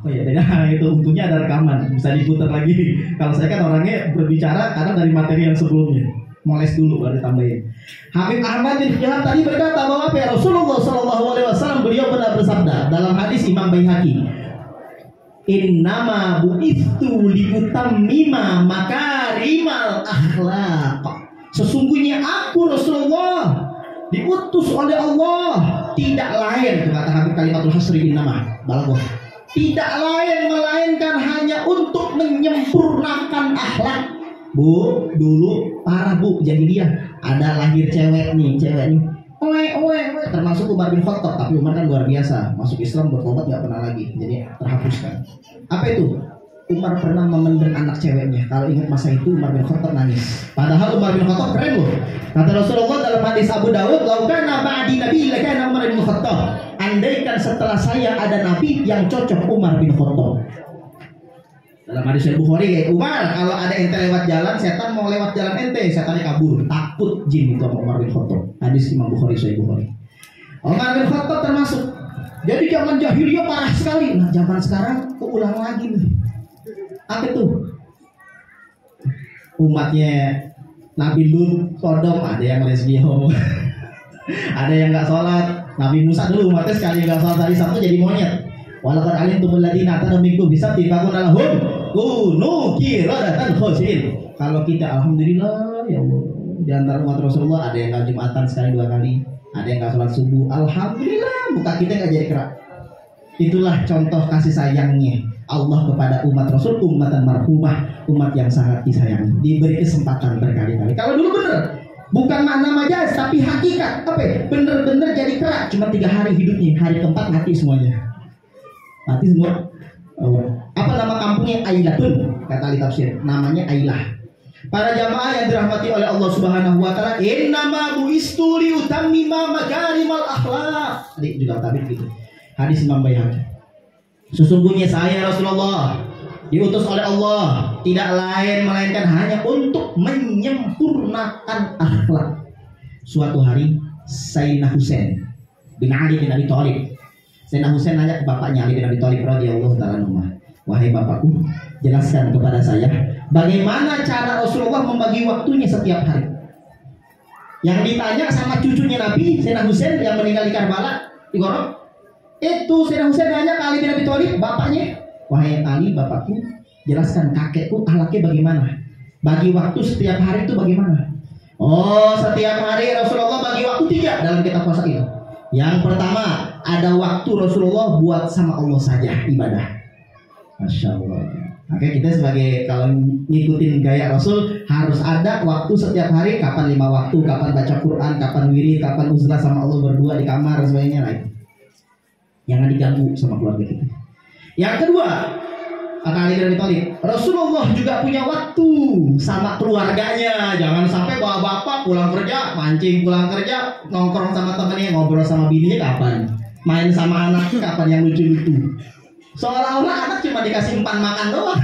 Oh ya, nah itu untungnya ada rekaman, bisa diputar lagi. Kalau saya kan orangnya berbicara karena dari materi yang sebelumnya, moles dulu baru tambahin. Habib Ahmad bin Jahab tadi berkata bahwa Rasulullah SAW beliau pernah bersabda dalam hadis Imam Baihaqi, Innama bu'ithu liutammima makarimal akhlaq. Sesungguhnya aku Rasulullah diutus oleh Allah tidak lain, kata Habib kalimatul hasri innama balaghah, tidak lain melainkan hanya untuk menyempurnakan akhlak. Bu, dulu para bu jahiliyah ada lahir cewek nih, termasuk Umar bin Khattab, tapi Umar kan luar biasa, masuk Islam bertobat nggak pernah lagi, jadi terhapuskan. Apa itu? Umar pernah memendam anak ceweknya. Kalau ingat masa itu Umar bin Khattab nangis. Padahal Umar bin Khattab keren loh. Kata Rasulullah dalam hadis Abu Dawud, "Laukana ba'di nabi lakana Umar bin Khattab." Andaikan setelah saya ada nabi yang cocok Umar bin Khattab. Dalam hadis Bukhari kayak Umar, kalau ada ente lewat jalan, setan mau lewat jalan ente, setannya kabur. Takut jin itu sama Umar bin Khattab. Hadis Imam Bukhari Sahih Bukhari. Umar bin Khattab termasuk. Jadi zaman jahiliyah parah sekali. Nah, zaman sekarang keulang lagi nih. Apa itu? Umatnya Nabi Lut, Sodom, ada yang lesbian, ada yang nggak sholat. Nabi Musa dulu umatnya sekali nggak sholat hari Sabtu jadi monyet. Walaupun alimtumul ladina tadamiku bisa dibakun alahum kunu kiradatan khosin. Kalau kita alhamdulillah ya Allah, di antara umat Rasulullah ada yang nggak Jumatan sekali dua kali, ada yang nggak sholat subuh, alhamdulillah muka kita nggak jadi kerak. Itulah contoh kasih sayangnya Allah kepada umat Rasul, umatan marhumah, umat yang sangat disayangi, diberi kesempatan berkali-kali. Kalau dulu bener, bukan makna majaz tapi hakikat, apa? Bener-bener jadi kerak, cuma 3 hari hidupnya, hari keempat mati semuanya, mati semua. Apa nama kampungnya? Ailatun, kata ahli tafsir, namanya Ailah. Para jamaah yang dirahmati oleh Allah Subhanahu wa taala, innama bu'istu liutammima makarimal akhlaq. Tadi juga tabir gitu. Hadis Imam Baihaqi. Sesungguhnya saya Rasulullah diutus oleh Allah tidak lain melainkan hanya untuk menyempurnakan akhlak. Suatu hari Sayyidina Husain bin Ali bin Abi Thalib, Sayyidina Husain nanya ke bapaknya Ali bin Abi Thalib radhiyallahu ta'ala anhu, wahai bapakku, jelaskan kepada saya bagaimana cara Rasulullah membagi waktunya setiap hari. Yang ditanya sama cucunya Nabi Sayyidina Husain yang meninggal di Karbala di Gorok. Itu Sayyidina Husain nanya ke Ali bin Abi Thalib, bapaknya, wahai Ali bapakku, jelaskan kakekku akhlaknya bagaimana, bagi waktu setiap hari itu bagaimana. Oh, setiap hari Rasulullah bagi waktu 3 dalam kitab puasa itu. Yang pertama, ada waktu Rasulullah buat sama Allah saja ibadah. Masya Allah. Oke, kita sebagai kalau ngikutin gaya Rasul harus ada waktu setiap hari, kapan 5 waktu, kapan baca Quran, kapan wirid, kapan uzlah sama Allah berdua di kamar dan sebagainya lah. Jangan diganggu sama keluarga kita. Yang kedua, kata Ali bin Abi Thalib, Rasulullah juga punya waktu sama keluarganya. Jangan sampai bawa bapak pulang kerja, mancing pulang kerja, nongkrong sama temannya, ngobrol sama bininya kapan, main sama anak kapan yang lucu-lucu. Seolah-olah anak cuma dikasih umpan makan doang.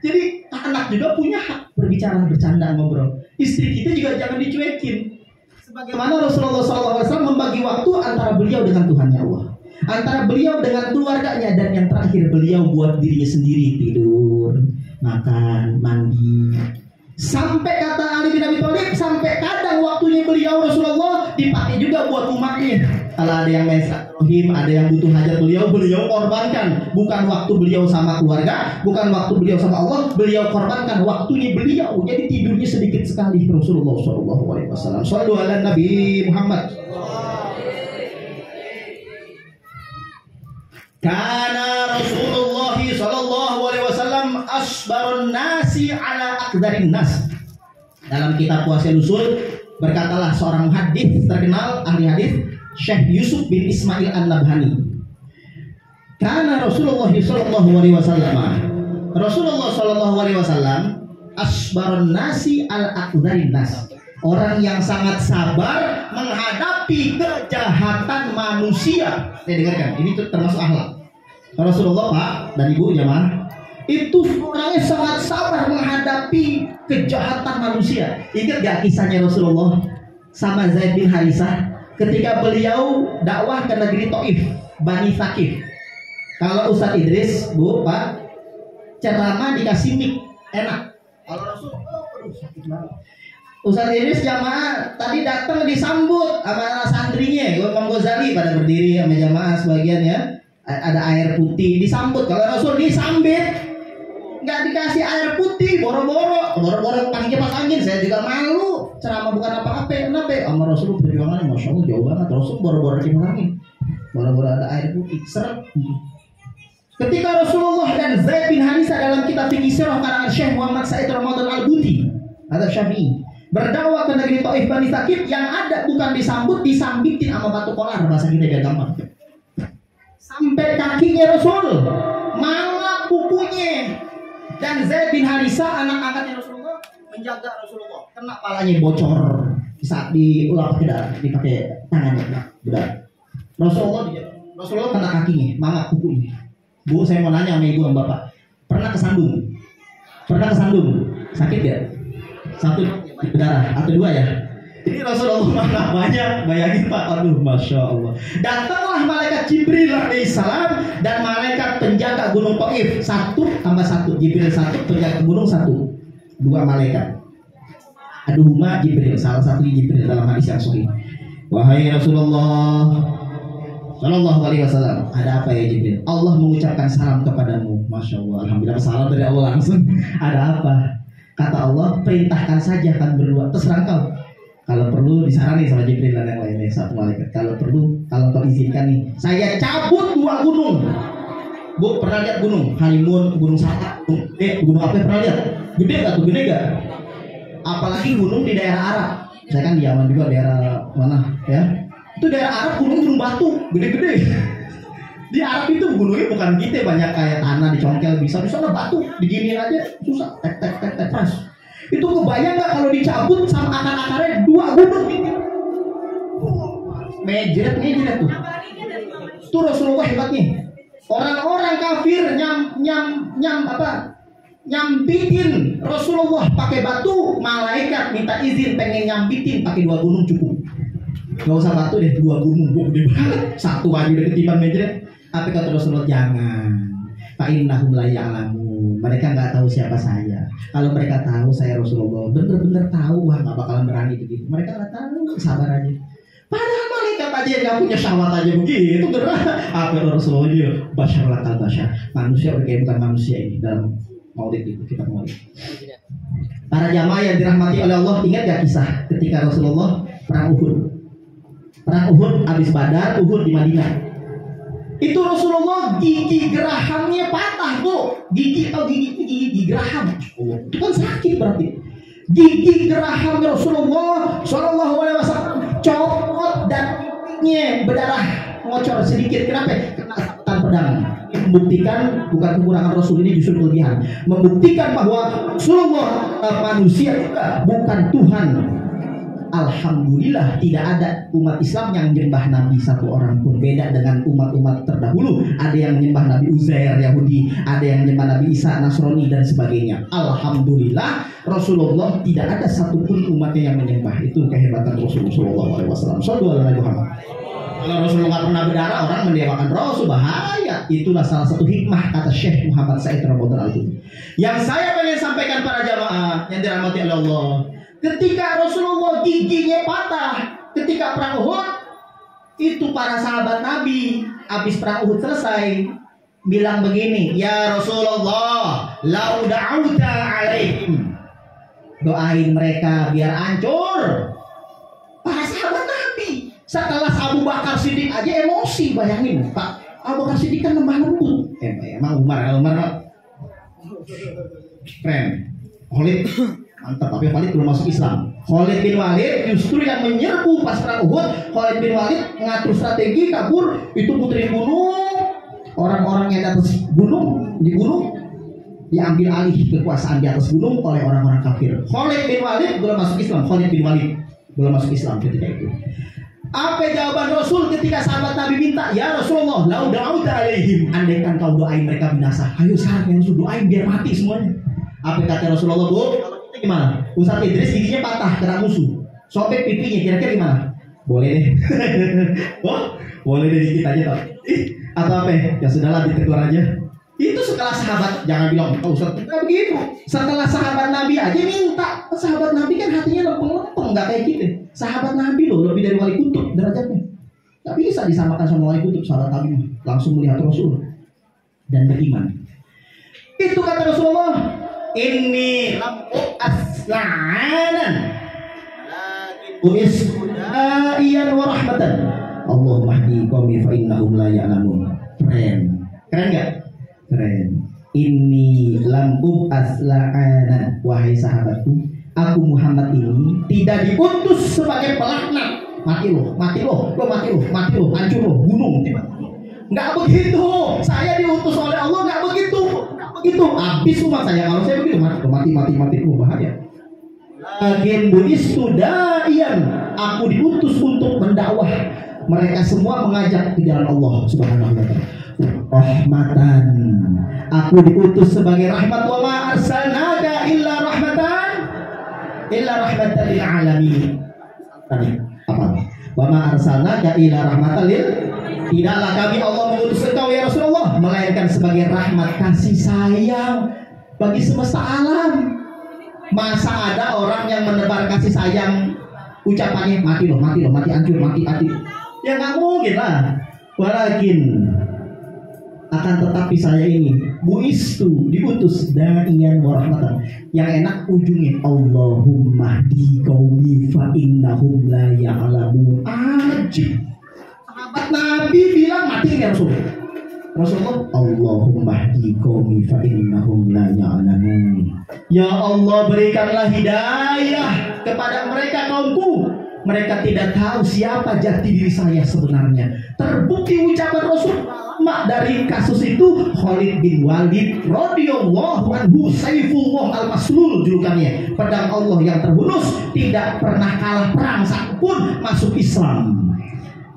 Jadi anak juga punya hak berbicara, bercanda, ngobrol. Istri kita juga jangan dicuekin. Sebagaimana Rasulullah SAW membagi waktu antara beliau dengan Tuhannya Allah, antara beliau dengan keluarganya, dan yang terakhir beliau buat dirinya sendiri, tidur, makan, mandi. Sampai kata Ali bin Abi Thalib, sampai kadang waktunya beliau Rasulullah dipakai juga buat umatnya. Kalau ada yang mensilaturahim, ada yang butuh hajat beliau korbankan. Bukan waktu beliau sama keluarga, bukan waktu beliau sama Allah, beliau korbankan waktunya beliau. Jadi tidurnya sedikit sekali Rasulullah SAW. Shallu ala Nabi Muhammad. Karena Rasulullah SAW asbarun nasi ala akdarin nas. Dalam kitab Puasa Nusul berkatalah seorang hadis terkenal, ahli hadis, Syekh Yusuf bin Ismail An-Nabhani. Karena Rasulullah SAW asbarun nasi ala akdarin nas. Orang yang sangat sabar menghadapi kejahatan manusia. Saya dengarkan, ini termasuk akhlak Rasulullah, Pak dan Ibu jamaah. Itu orangnya sangat sabar menghadapi kejahatan manusia. Ingat gak kisahnya Rasulullah sama Zaid bin Harisah ketika beliau dakwah ke negeri Taif, Bani Thaqif. Kalau Ustadz Idris, Bu, Pak, ceramah dikasih mic, enak. Kalau Rasul, aduh sakit banget. Ustadz Idris jamaah tadi datang disambut sama santrinya, Imam Ghazali pada berdiri sama jamaah sebagian ya. Ada air putih disambut. Kalau Rasul disambit, nggak dikasih air putih, boro-boro pakai kipas angin. Saya juga malu. Ceramah bukan apa-apa, kenapa? Sama Rasul perjuangannya, masya Allah jauh banget. Rasul boro-boro kipas angin, boro-boro ada air putih, seret. Ketika Rasulullah dan Zaid bin Harisah dalam kitab Fiqh Sirah karangan Syekh Muhammad Said Ramadan Al-Buti atau Syafi'i berdakwah ke negeri Taif Bani Sakif, yang ada bukan disambut, disambitin sama batu kolar, bahasa kita biar gampang. Sampai kakinya Rasul, mangap kukunya. Dan Zaid bin Harisah anak angkatnya Rasulullah menjaga Rasulullah, kena palanya bocor saat diulap pakai darah, dipakai tangannya berdarah. Rasulullah kena kakinya, mangap kukunya. Bu, saya mau nanya sama ibu dan bapak, pernah kesandung? Sakit ya? Satu berdarah atau dua ya? Ini Rasulullah mana banyak, bayangin Pak, aduh masya Allah. Datanglah malaikat Jibril alaihissalam dan malaikat penjaga gunung Taif, 1 tambah 1, Jibril 1, penjaga gunung 1, 2 malaikat. Aduhuma Jibril, salah satu Jibril dalam hadis yang sahih. Wahai Rasulullah Sallallahu alaihi wasallam, ada apa ya Jibril? Allah mengucapkan salam kepadamu. Masya Allah, alhamdulillah salam dari Allah langsung. Ada apa? Kata Allah, perintahkan saja kan berdua, terserah kau. Kalau perlu disarani sama Jibril dan yang lainnya, satu malaikat. Kalau perlu, kalau kau izinkan nih, saya cabut 2 gunung. Bu, pernah lihat gunung? Halimun, gunung Salak, gunung apa pernah lihat? Gede gak tuh? Gede gak? Apalagi gunung di daerah Arab. Saya kan di Yaman juga, daerah mana ya? Itu daerah Arab gunung batu gede-gede. Di Arab itu gunungnya bukan gitu banyak kayak tanah dicongkel, bisa di sana batu diginiin aja susah, tek pas. Itu kebayang nggak kalau dicabut sama akar-akarnya 2 gunung gitu. Mejret tuh. Itu Rasulullah hebatnya. Orang-orang kafir nyambitin Rasulullah pakai batu, malaikat minta izin pengen nyambitin pakai 2 gunung cukup. Gak usah batu deh, 2 gunung gede banget, 1 aja udah ketiban mejret. Tapi kata Rasulullah jangan. Fa'innahum la ya'lamun. Mereka nggak tahu siapa saya. Kalau mereka tahu saya Rasulullah, bener-bener tahu, wah nggak bakalan berani begitu. Mereka nggak tahu, sabar aja. Padahal malaikat aja yang nggak punya syahwat aja begitu gerah. Apa Rasulullah dia bashar lakal bashar. Manusia kayak bukan manusia ini dalam maulid itu kita maulid. Para jamaah yang dirahmati oleh Allah, ingat gak kisah ketika Rasulullah perang Uhud? Perang Uhud habis Badar, Uhud di Madinah. Itu Rasulullah gigi gerahamnya patah, Bu. Gigi geraham. Itu kan sakit berarti. Gigi geraham Rasulullah Shallallahu alaihi wasallam copot dan giginya berdarah ngocor sedikit. Kenapa? Kena sabetan pedang. Membuktikan bukan kekurangan Rasul ini, justru kelebihan. Membuktikan bahwa Rasulullah manusia juga bukan Tuhan. Alhamdulillah tidak ada umat Islam yang menyembah Nabi satu orang pun. Beda dengan umat-umat terdahulu, ada yang menyembah Nabi Uzair Yahudi, ada yang menyembah Nabi Isa Nasrani dan sebagainya. Alhamdulillah Rasulullah tidak ada satupun umatnya yang menyembah. Itu kehebatan Rasulullah SAW. Sallallahu alaihi wasallam. Kalau Rasulullah nggak pernah berdarah, orang mendewakan Rasul, bahaya. Itulah salah satu hikmah kata Syekh Muhammad Said Ramadan Al-Buti. Yang saya pengen sampaikan para jamaah yang dirahmati oleh Allah, ketika Rasulullah giginya patah ketika perang Uhud, itu para sahabat Nabi habis perang Uhud selesai bilang begini, ya Rasulullah, lau da'auta alaihim, doain mereka biar hancur. Para sahabat Nabi setelah Abu Bakar Siddiq aja emosi, bayangin Pak, Abu Bakar Siddiq kan lemah lembut, emang Umar keren, Khalid mantap, tapi Khalid belum masuk Islam. Khalid bin Walid justru yang menyerbu pas perang Uhud. Khalid bin Walid mengatur strategi kabur, itu puterin gunung, orang-orang yang di atas gunung dibunuh, diambil alih kekuasaan di atas gunung oleh orang-orang kafir. Khalid bin Walid belum masuk Islam. Khalid bin Walid belum masuk Islam ketika itu. Apa jawaban Rasul ketika sahabat Nabi minta, ya Rasulullah, lau da'auta alaihim, andaikan kau doain mereka binasa, ayo sekarang yang Rasul doain biar mati semuanya. Apa kata Rasulullah, Bu? Gimana? Ustadz Idris giginya patah kena musuh, sobek pipinya, kira-kira gimana? Boleh deh. Oh, boleh deh dikit aja toh. Atau apa? Ya sudahlah, ditegur aja. Itu setelah sahabat, jangan bilang Ustaz, enggak begitu. Setelah sahabat Nabi aja minta. Sahabat Nabi kan hatinya lempeng-lempeng, enggak kayak gitu. Sahabat Nabi loh lebih dari wali kutub derajatnya. Gak bisa disamakan sama wali kutub. Sahabat Nabi langsung melihat Rasul dan beriman. Itu kata Rasulullah, inni lam asla'anan iyan wa rahmatan Allahumma hdi qaumi fa innahum la ya'lamun. Keren gak? Keren. Inni lam asla'anan, wahai sahabatku, aku Muhammad ini tidak diutus sebagai pelaknat. Mati lo, mati lo, hancur lo, gunung. Nggak begitu. Saya diutus oleh Allah, nggak begitu. Habis umat saya. Kalau saya begitu, mati, bahaya. Lakin buistu da'iyan, aku diutus untuk mendakwah mereka semua, mengajak ke jalan Allah Subhanahu wa ta'ala. Rahmatan, aku diutus sebagai rahmat. Wa ma arsalnaka illa rahmatan lil alamin. Tadi apa? Wa ma arsalnaka illa rahmatan lil, tidaklah kami Allah mengutus engkau ya Rasulullah melainkan sebagai rahmat kasih sayang bagi semesta alam. Masa ada orang yang menebar kasih sayang ucapannya mati lo, hancur, mati. Ya nggak mungkin lah. Walakin akan tetapi saya ini buistu, diutus da'iyan wa rahmatan. Yang enak ujungnya Allahumma hdi qaumi fa innahum la ya'lamun. Ajib. Sahabat Nabi bilang mati ya Rasulullah, Allahumma hdi qaumi fa innahum la ya'lamun. Ya Allah, berikanlah hidayah kepada mereka kaumku. Mereka tidak tahu siapa jati diri saya sebenarnya. Terbukti ucapan Rasul. Dari kasus itu Khalid bin Walid radhiyallahu anhu, Saifullah al-Maslul julukannya, pedang Allah yang terhunus, tidak pernah kalah perang satupun, masuk Islam.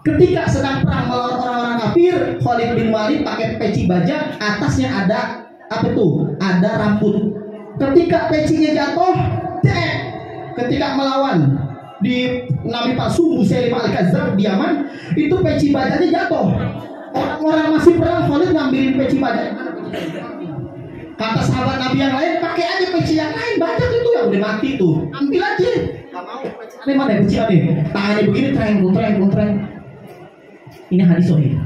Ketika sedang perang melawan orang-orang kafir, Khalid bin Walid pakai peci baja, atasnya ada apa tuh? Ada rambut. Ketika pecinya jatuh, ketika melawan di Nabi palsu Musailimah al-Kadzdzab di Yaman, itu peci bajanya jatuh. Orang-orang masih perang, Khalid ngambilin peci baja. Kata sahabat Nabi yang lain, pakai aja peci yang lain, banyak itu yang udah mati tuh, ambil aja. Gak mau peci aneh, mana peci aneh? Tangannya begini, treng. Ini hadis sahih.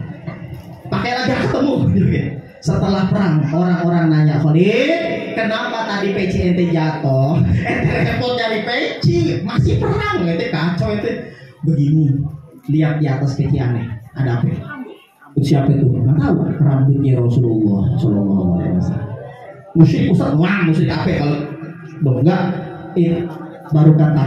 Pakai lagi ketemu. Setelah perang, orang-orang nanya Khalid, kenapa tadi peci ente jatuh? Ente repot dari peci, masih perang, ente kacau ente. Begini, lihat di atas peci aneh, ada apa? Siapa itu? Nggak tahu. Rambutnya Rasulullah Shallallahu Alaihi Wasallam. Musyrik Ustaz, musyrik apa kalau enggak? Baru kata.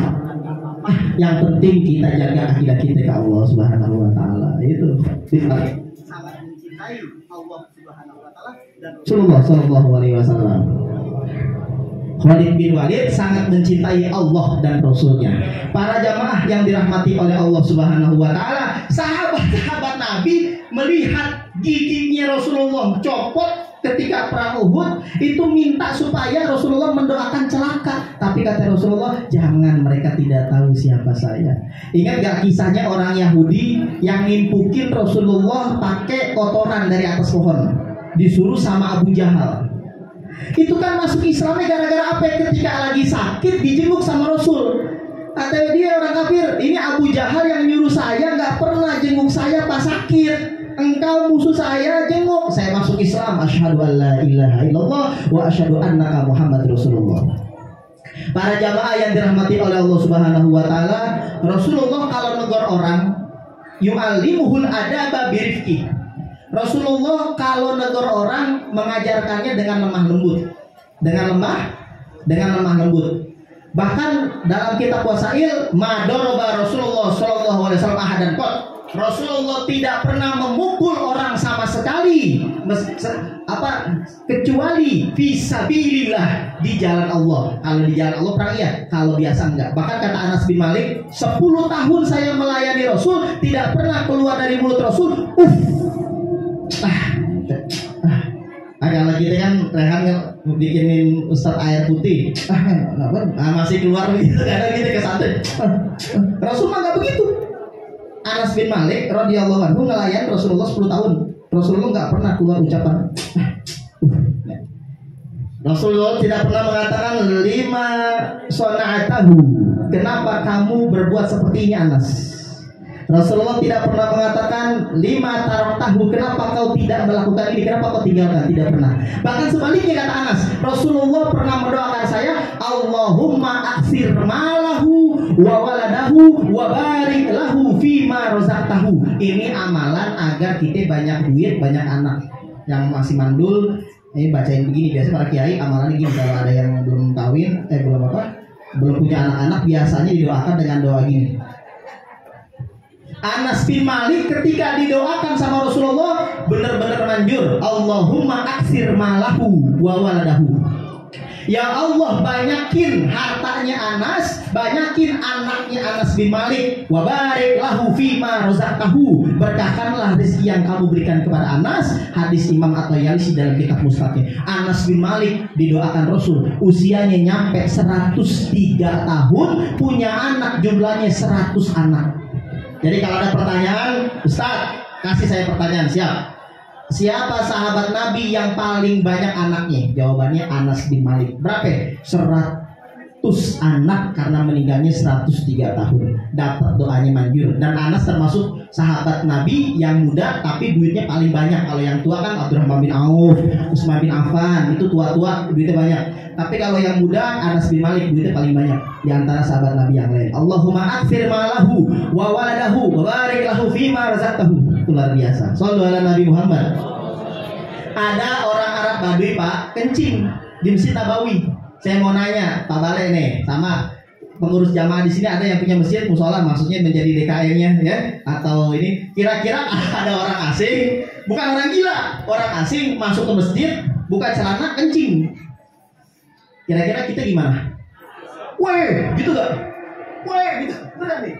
Yang penting kita jaga akidah kita ke Allah Subhanahu Wa Taala. Itu sangat mencintai Allah Subhanahu Wa Taala dan Rasulullah Shallallahu Alaihi Wasallam. Khalid bin Walid sangat mencintai Allah dan Rasulnya. Para jamaah yang dirahmati oleh Allah Subhanahu Wa Taala, sahabat-sahabat Nabi melihat giginya Rasulullah copot ketika perang Uhud, itu minta supaya Rasulullah mendoakan celaka. Tapi kata Rasulullah, jangan, mereka tidak tahu siapa saya. Ingat gak kisahnya orang Yahudi yang nimpukin Rasulullah pakai kotoran dari atas pohon, disuruh sama Abu Jahal. Itu kan masuk Islamnya gara-gara apa? Ketika lagi sakit dijenguk sama Rasul. Kata dia orang kafir, ini Abu Jahal yang nyuruh saya, gak pernah jenguk saya pas sakit. Engkau musuh saya, jenguk. Saya masuk Islam. Asyhadu an la ilaha illallah wa asyhadu annaka Muhammad Rasulullah. Para jamaah yang dirahmati oleh Allah Subhanahu Wa Taala, Rasulullah kalau negur orang, yu'allimuhul adaba birifqi. Rasulullah kalau negur orang mengajarkannya dengan lemah lembut, dengan lemah lembut. Bahkan dalam kitab Wasail, madoroba Rasulullah Shallallahu Alaihi Wasallam ahadan qat. Rasulullah tidak pernah memukul orang sama sekali, kecuali fisabilillah, di jalan Allah. Kalau di jalan Allah perang iya, kalau biasa enggak. Bahkan kata Anas bin Malik, 10 tahun saya melayani Rasul, tidak pernah keluar dari mulut Rasul ada lagi kan Rehan bikinin Ustadz air putih, masih keluar gitu, kadang gitu ke santri. Rasul mah nggak begitu. Anas bin Malik radhiyallahu anhu ngelayan Rasulullah 10 tahun. Rasulullah nggak pernah keluar ucapan. Rasulullah tidak pernah mengatakan lima sona'atahu, kenapa kamu berbuat seperti ini Anas. Rasulullah tidak pernah mengatakan lima taraktahu, kenapa kau tidak melakukan ini, kenapa kau tinggalkan, tidak pernah. Bahkan sebaliknya kata Anas, Rasulullah pernah mendoakan saya, Allahumma aksir malahu wa waladahu wa barik lahu fima rozaqtahu. Ini amalan agar kita banyak duit, banyak anak. Yang masih mandul ini bacain begini, biasa para kiai amalannya gini, kalau ada yang belum kawin, belum punya anak-anak, biasanya didoakan dengan doa gini. Anas bin Malik ketika didoakan sama Rasulullah benar-benar manjur, Allahumma aksir malahu wa waladahu. Ya Allah, banyakin hartanya Anas, banyakin anaknya Anas bin Malik, wa barik lahu fima rozaqtahu, berkahkanlah rezeki yang kamu berikan kepada Anas. Hadis Imam At-Tayalisi dalam kitab Musnadnya. Anas bin Malik didoakan Rasul, usianya nyampe 103 tahun, punya anak jumlahnya 100 anak. Jadi kalau ada pertanyaan, Ustaz, kasih saya pertanyaan, siap. Siapa sahabat Nabi yang paling banyak anaknya? Jawabannya Anas bin Malik. Berapa? 100 anak, karena meninggalnya 103 tahun. Dapat doanya manjur. Dan Anas termasuk sahabat Nabi yang muda tapi duitnya paling banyak. Kalau yang tua kan Abdurrahman bin Auf, Utsman bin Affan, itu tua-tua duitnya banyak. Tapi kalau yang muda Anas bin Malik duitnya paling banyak di antara sahabat Nabi yang lain. Allahumma akfir malahu wa waladahu wa barik lahu fima razaqtahu. Itu luar biasa. Shallu ala Nabi Muhammad. Ada orang Arab Baduy Pak, kencing di Masjid Nabawi. Saya mau nanya Pak Bale nih sama pengurus jamaah di sini, ada yang punya masjid musola, maksudnya menjadi DKM-nya ya, atau ini kira-kira ada orang asing, bukan orang gila, orang asing masuk ke masjid buka celana kencing. Kira-kira kita gimana? Weh, gitu gak? Weh, gitu. Benar nih.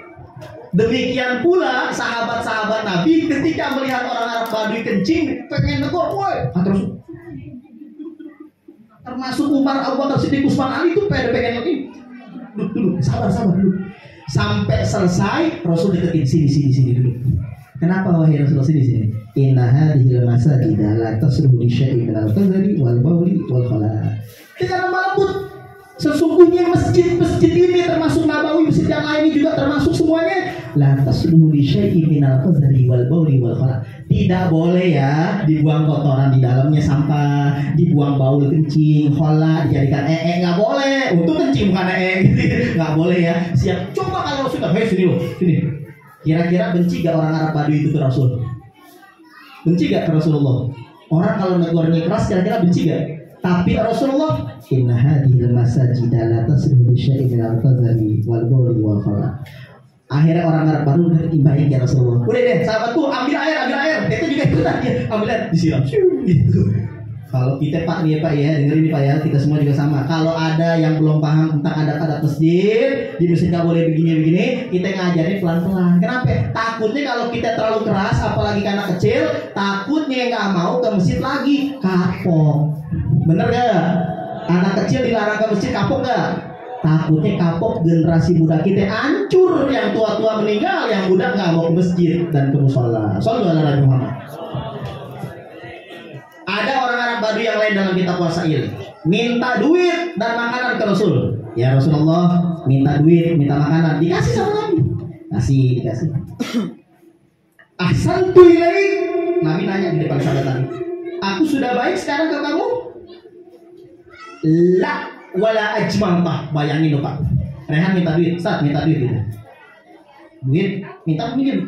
Demikian pula sahabat-sahabat Nabi ketika melihat orang Arab Baduy kencing, pengen negor, weh. Terus termasuk Umar, Abu Bakar, Siddiq, Utsman, Ali itu pengen lagi. Duduk, sabar dulu. Sampai selesai, Rasul deketin sini dulu. Kenapa wahai Rasulullah sini? Inna hadhil masajida la tasluhu li syai'in minal qadari wal bauli wal khala. Dengan lembut. Sesungguhnya masjid-masjid ini termasuk Nabawi, masjid yang lain ini juga termasuk semuanya. La tasluhu li syai'in minal qadari wal bauli wal khala. Tidak boleh ya dibuang kotoran di dalamnya, sampah, dibuang baul kencing, khala dijadikan nggak boleh. Untuk kencing bukan nggak boleh ya. Siap. Coba kalau sudah, sini loh, sini. Kira-kira benci gak orang Arab Baduy itu ke Rasul? Benci gak ke Rasulullah? Orang kalau negornya keras kira-kira benci gak? Tapi Rasulullah, inna hadhil masajida la tasluhu li syai'in minal qadari wal bauli wal khala. Akhirnya orang Arab baru baik ya Rasulullah. Udah deh, sahabatku, ambil air. Itu juga ikutan dia, ambil air, disiram. Gitu. Kalau kita Pak nih ya Pak ya, dengerin nih Pak ya, kita semua juga sama. Kalau ada yang belum paham tentang adat-adat masjid, di masjid nggak boleh begini, kita ngajarin pelan-pelan. Kenapa? Takutnya kalau kita terlalu keras, apalagi karena kecil, takutnya nggak mau ke masjid lagi, kapok. Bener gak? Anak kecil dilarang ke masjid, kapok gak? Takutnya kapok, generasi muda kita hancur, yang tua-tua meninggal, yang muda nggak mau ke masjid dan ke musola. Shallallahu alaihi Muhammad. Ada orang Arab Baduy yang lain dalam kitab Wasail, minta duit dan makanan ke Rasul. Ya Rasulullah, minta duit, minta makanan, dikasih sama Nabi. Dikasih. Ahsantu ilaik. Nabi nanya di depan sahabat Nabi, aku sudah baik sekarang ke kamu? La wala ajmantah. Bayangin loh Pak, Rehan minta duit, Ustaz minta duit gitu. Duit, minta duit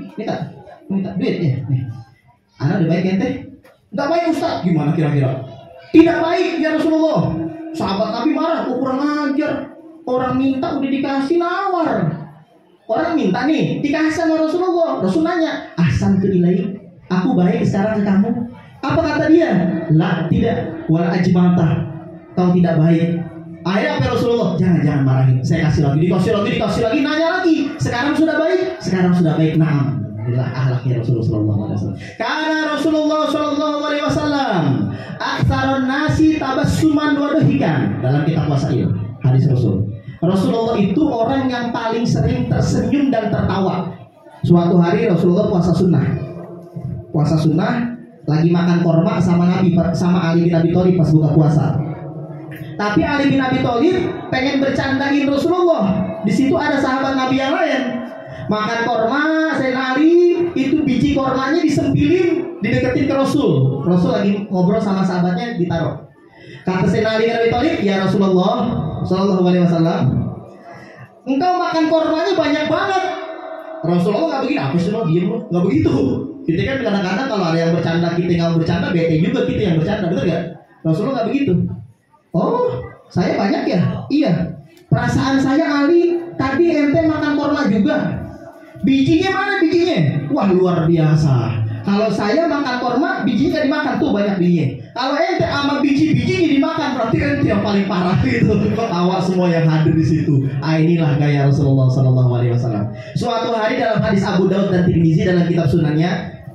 ya. Nih. Anak udah baik ente? Enggak baik Ustaz. Gimana kira-kira? Tidak baik ya Rasulullah. Sahabat Nabi marah, kurang ajar. Orang minta udah dikasih, nawar. Orang minta nih, dikasih sama Rasulullah. Rasul nanya, ahsantu ilaik, aku baik sekarang ke kamu? Apa kata dia? La, tidak. Wala ajmantah, kau tidak baik. Akhirnya apa Rasulullah? Jangan marahin. Saya kasih dikasih lagi, nanya lagi. Sekarang sudah baik. Naam. Inilah akhlaknya Rasulullah SAW. Karena Rasulullah SAW aktsarun nasi tabassuman wa dhahikan, dalam kitab Wasail, hadis Rasulullah itu orang yang paling sering tersenyum dan tertawa. Suatu hari Rasulullah puasa sunnah. lagi makan korma sama Nabi, sama Ali bin Abi Thalib pas buka puasa. Tapi Ali bin Abi Thalib pengen bercandain Rasulullah. Di situ ada sahabat Nabi yang lain makan korma, Sayyidina Ali itu biji kormanya disempilin, dideketin ke Rasul. Rasul lagi ngobrol sama sahabatnya, ditaruh. Kata Sayyidina Ali bin Abi Thalib, ya Rasulullah Sallallahu Alaihi Wasallam, engkau makan kormanya banyak banget. Rasulullah nggak begini, apa sih lo diem lo, nggak begitu. Kita kan kadang-kadang kalau ada yang bercanda kita nggak bercanda, bete juga kita yang bercanda, betul nggak? Rasulullah nggak begitu. Oh, saya banyak ya? Iya. Perasaan saya Ali, tadi ente makan korma juga. Bijinya mana bijinya? Wah luar biasa. Kalau saya makan korma, bijinya nggak dimakan tuh banyak bijinya. Kalau ente sama biji-bijinya dimakan, berarti ente yang paling parah itu. Tawa semua yang hadir di situ. Inilah gaya Rasulullah Sallallahu Alaihi Wasallam. Suatu hari dalam hadis Abu Daud dan Tirmizi dalam kitab sunannya,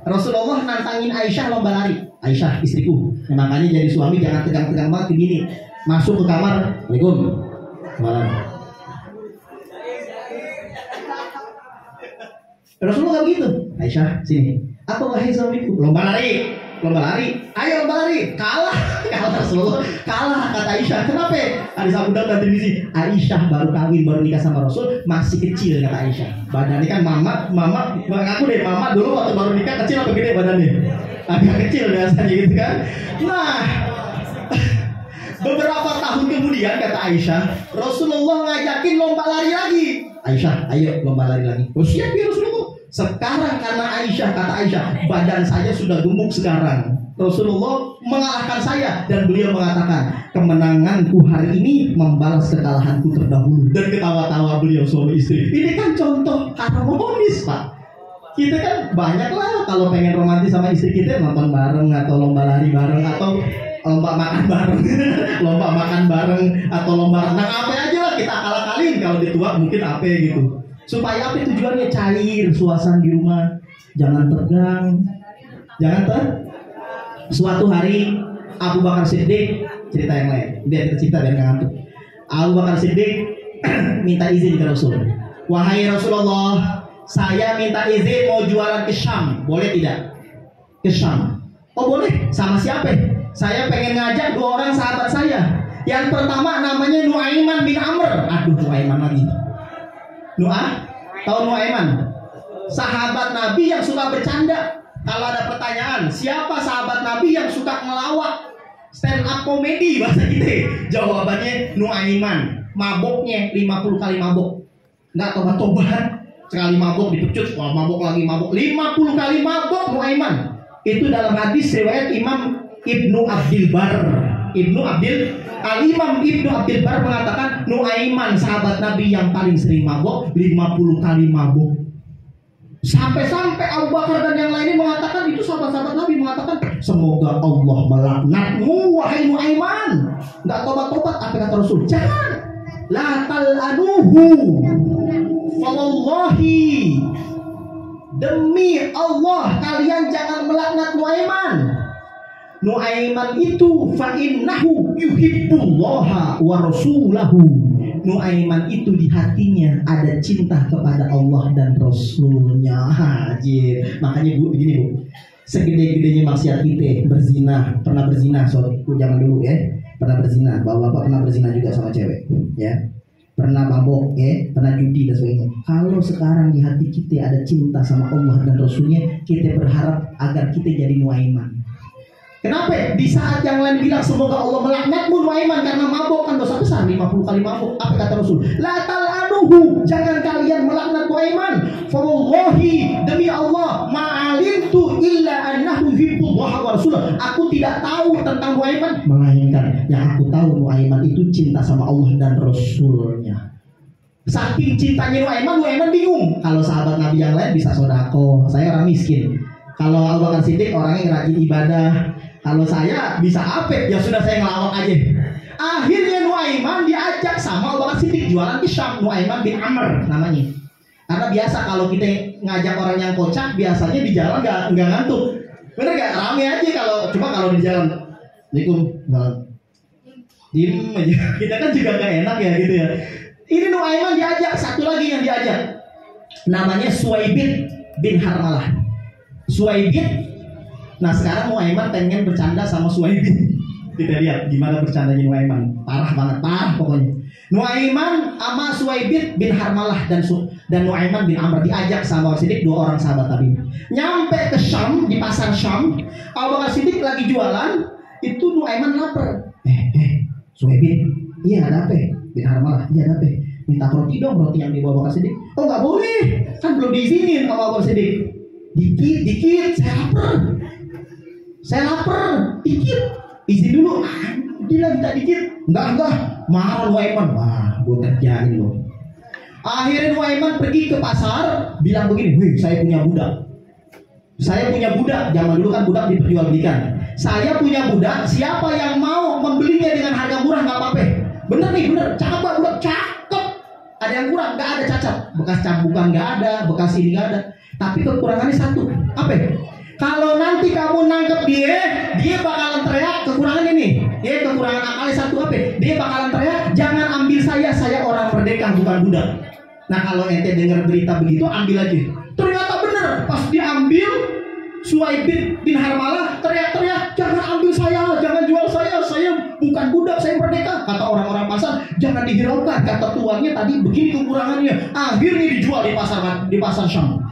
Rasulullah nantangin Aisyah lomba lari. Aisyah istriku, makanya jadi suami jangan tegang-tegang banget begini. Masuk ke kamar, Assalamualaikum, malam. Rasulullah nggak begitu. Aisyah sini. Apa wahai suamiku? Lomba lari. Ayo lomba lari. Kalah Rasulullah. Kalah kata Aisyah. Kenapa? Hadis Abu Daud dan Tirmizi. Aisyah baru kawin, baru nikah sama Rasul, masih kecil kata Aisyah. Badannya kan mama ngaku deh, mama dulu waktu baru nikah kecil apa gede badannya? Agak kecil biasanya gitu kan. Nah, beberapa tahun kemudian kata Aisyah, Rasulullah ngajakin lomba lari lagi. Aisyah, ayo lomba lari lagi. Oh siap ya Rasulullah. Sekarang karena Aisyah, kata Aisyah, badan saya sudah gemuk sekarang. Rasulullah mengalahkan saya dan beliau mengatakan, kemenanganku hari ini membalas kekalahanku terdahulu. Dan ketawa-tawa beliau suami istri. Ini kan contoh harmonis Pak. Kita kan banyak lah kalau pengen romantis sama istri kita, nonton bareng atau lomba lari bareng atau lomba makan bareng, lomba makan bareng atau lomba renang, apa aja lah kita akal-akalin. Kalau ditua mungkin apa gitu. Supaya apa tujuannya? Cair suasana di rumah, jangan tegang, Suatu hari Abu Bakar Siddiq, cerita yang lain, biar kita cerita biar nggak ngantuk. Abu Bakar Siddiq minta izin ke Rasul. Wahai Rasulullah, saya minta izin mau jualan ke Syam, boleh tidak? Ke Syam. Oh boleh. Sama siapa? Saya pengen ngajak 2 orang sahabat saya. Yang pertama namanya Nuaiman bin Amr. Aduh, Nuaiman lagi. Tahu Nuaiman? Sahabat Nabi yang suka bercanda. Kalau ada pertanyaan, siapa sahabat Nabi yang suka ngelawak, stand up komedi bahasa kita? Jawabannya Nuaiman. Maboknya 50 kali mabok. Nggak tobat-tobat. Sekali mabok dipecut, wah mabok lagi mabok. 50 kali mabok Nuaiman. Itu dalam hadis riwayat Imam Ibnu Abdul Bar. Al-Imam Ibnu Abdul Bar mengatakan Nuaiman sahabat Nabi yang paling sering mabok, 50 kali mabok. Sampai-sampai Abu Bakar dan yang lainnya mengatakan, itu sahabat-sahabat Nabi mengatakan, semoga Allah melaknatmu wahai Nuaiman. Nggak tobat-tobat. Apa kata Rasul? Jangan. La tal'anuhu. Fawallahi, demi Allah kalian jangan melaknat Nuaiman. Nuaiman itu fa'innahu yuhibbullaha wa rasulahu. Nuaiman itu di hatinya ada cinta kepada Allah dan Rasulnya. Hajir. Makanya Bu, begini Bu, segede-gedenya maksiat kita berzina, pernah berzina, zaman dulu ya, pernah berzina, bapak-bapak pernah berzina juga sama cewek, ya, pernah mabok, ya, pernah judi dan sebagainya. Kalau sekarang di hati kita ada cinta sama Allah dan Rasulnya, kita berharap agar kita jadi Nuaiman. Kenapa? Di saat yang lain bilang semoga Allah melaknatmu Nuaiman karena mabok, kan dosa besar 50 kali mabok. Apa kata Rasul? La tal'anuhu, jangan kalian melaknat Nuaiman. Fawallahi, demi Allah, ma'alimtu illa annahu yuhibbullaha wa rasulahu. Aku tidak tahu tentang Nuaiman, melainkan yang aku tahu Nuaiman itu cinta sama Allah dan Rasulnya. Saking cintanya Nuaiman bingung. Kalau sahabat Nabi yang lain bisa sodako, saya orang miskin. Kalau Abu Bakar Siddiq orangnya yang rajin ibadah. Kalau saya bisa apa? Ya sudah, saya ngelawak aja. Akhirnya Nuaiman diajak sama Abu Bakar Siddiq jualan di Syam. Nuaiman bin Amr namanya. Karena biasa kalau kita ngajak orang yang kocak, biasanya di jalan nggak ngantuk. Bener nggak? Rame aja kalau di jalan. Assalamualaikum. Diem aja. Kita kan juga nggak enak ya gitu ya. Ini Nuaiman diajak. Satu lagi yang diajak namanya Suwaibit bin Harmalah. Suwaibit Nah sekarang Nuaiman pengen bercanda sama Suhaibin. Kita lihat gimana bercandanya Nuaiman. Parah banget, parah pokoknya. Nuaiman sama Suhaibin bin Harmalah dan Nuaiman bin Amr diajak sama Abu Bakar Siddiq, dua orang sahabat tadi. Nyampe ke Syam, di pasar Syam, Abu Bakar Siddiq lagi jualan, itu Nuaiman lapar. Suhaibin, iya ada apa? Bin Harmalah, iya ada apa? Minta roti dong, roti yang dibawa Abu Bakar Siddiq. Oh nggak boleh, kan belum diizinin sama Abu Bakar Siddiq. Dikit, saya lapar, dikit, izin dulu. Dia minta dikit, enggak, marah Nuaiman. Wah, gue kerjain loh. Akhirnya Nuaiman pergi ke pasar, bilang begini, wih, saya punya budak. Zaman dulu kan budak diperjualbelikan. Saya punya budak, siapa yang mau membelinya dengan harga murah nggak apa-apa. Bener nih, cakep banget, budak cakep. Ada yang kurang, nggak ada cacat. Bekas cambukan nggak ada, bekas ini nggak ada. Tapi kekurangannya satu, apa? Kalau nanti kamu nangkep dia bakalan teriak kekurangan ini. Kekurangan akalnya satu apa? Dia bakalan teriak, jangan ambil saya orang merdeka bukan budak. Nah kalau ente dengar berita begitu, ambil aja. Ternyata bener, pas diambil Suhaibin bin Harmalah teriak-teriak, jangan ambil saya, jangan jual saya bukan budak, saya merdeka. Kata orang-orang pasar, jangan dihiraukan, kata tuannya tadi begini kekurangannya. Akhirnya dijual di pasar Syam.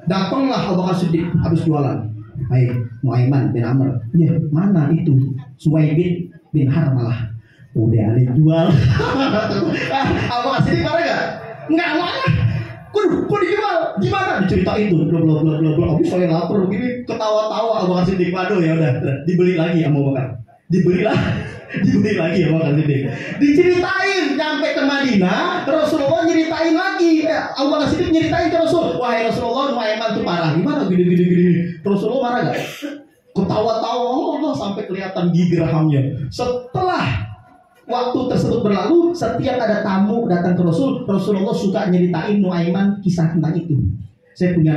Datanglah Abu Bakar Siddiq habis jualan. Hai, Nuaiman bin Amr. Iya, mana itu? Suhaibin bin Harmalah. Udah ada jual. Abu Bakar Siddiq marah enggak? Enggak marah. Kok dijual? Gimana? Diceritain tuh, bla. Habis saya lapar begini, ketawa-tawa Abu Bakar Siddiq. Waduh, ya udah, dibeli lagi sama Abu Bakar. Dibeli lagi Abu Bakar Siddiq. Diceritain sampai ke Madinah, Rasulullah nyeritain lagi. Abu Bakar Siddiq nyeritain ke Rasul. Wahai Rasulullah, Nuaiman tuh parah. Gimana gini. Rasulullah marah enggak? Ketawa-tawa sampai kelihatan gigi rahamnya. Setelah waktu tersebut berlalu, setiap ada tamu datang ke Rasulullah suka nyeritain Nuaiman kisah tentang itu. Saya punya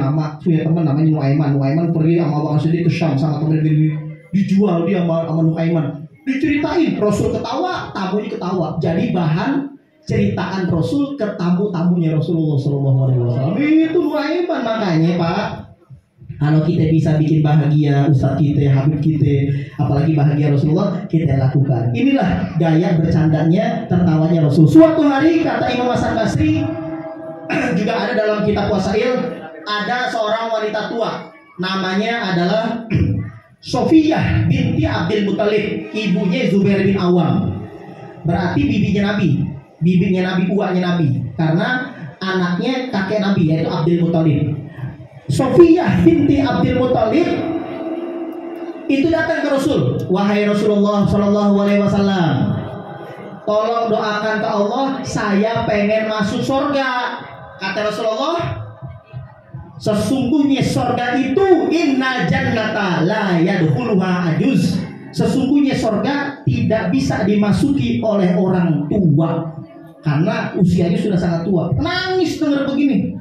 teman namanya Nuaiman pergi sama Abu Bakar Siddiq ke Syam sama teman dia, dijual dia sama Nuaiman. Diceritain, Rasul ketawa, tamunya ketawa. Jadi bahan ceritaan Rasul ke tamu-tamunya Rasulullah SAW. Itu Nuaiman. Makanya Pak, kalau kita bisa bikin bahagia Ustaz kita, Habib kita, apalagi bahagia Rasulullah, kita lakukan. Inilah gaya bercandanya, tertawanya Rasul. Suatu hari kata Imam Hasan Basri, juga ada dalam kitab Wasail, ada seorang wanita tua, namanya adalah Sofiyah binti Abdul Muthalib, ibunya Zubair bin Awam. Berarti bibinya Nabi, uaknya Nabi, karena anaknya kakek Nabi yaitu Abdul Muthalib. Sofiyah binti Abdul Muthalib itu datang ke Rasul. Wahai Rasulullah Shallallahu Alaihi Wasallam, tolong doakan ke Allah, saya pengen masuk surga. Kata Rasulullah, sesungguhnya surga itu inna jannata la yadkhuluha ajuz. Sesungguhnya surga tidak bisa dimasuki oleh orang tua karena usianya sudah sangat tua. Nangis dengar begini.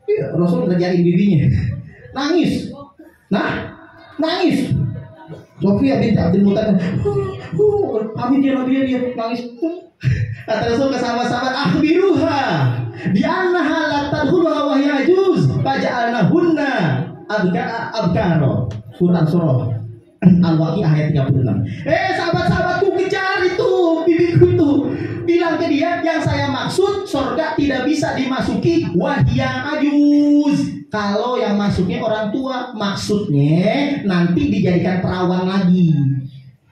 Rasul ngerjain bibinya. Nangis. Sofiyah binti Abdul Muthalib. Amin dia nangis. Kata Rasul ke sahabat-sahabat, akhbiruha bi annaha la tadkhuluha wa hiya ajuz faja'alnahunna abkaro. Surah Al-Waqiah ayat 36. Sahabat-sahabatku, kejar itu bibiku itu. Bilang ke dia, yang saya maksud surga tidak bisa dimasuki wahya ajuz. Kalau yang masuknya orang tua, maksudnya nanti dijadikan perawan lagi.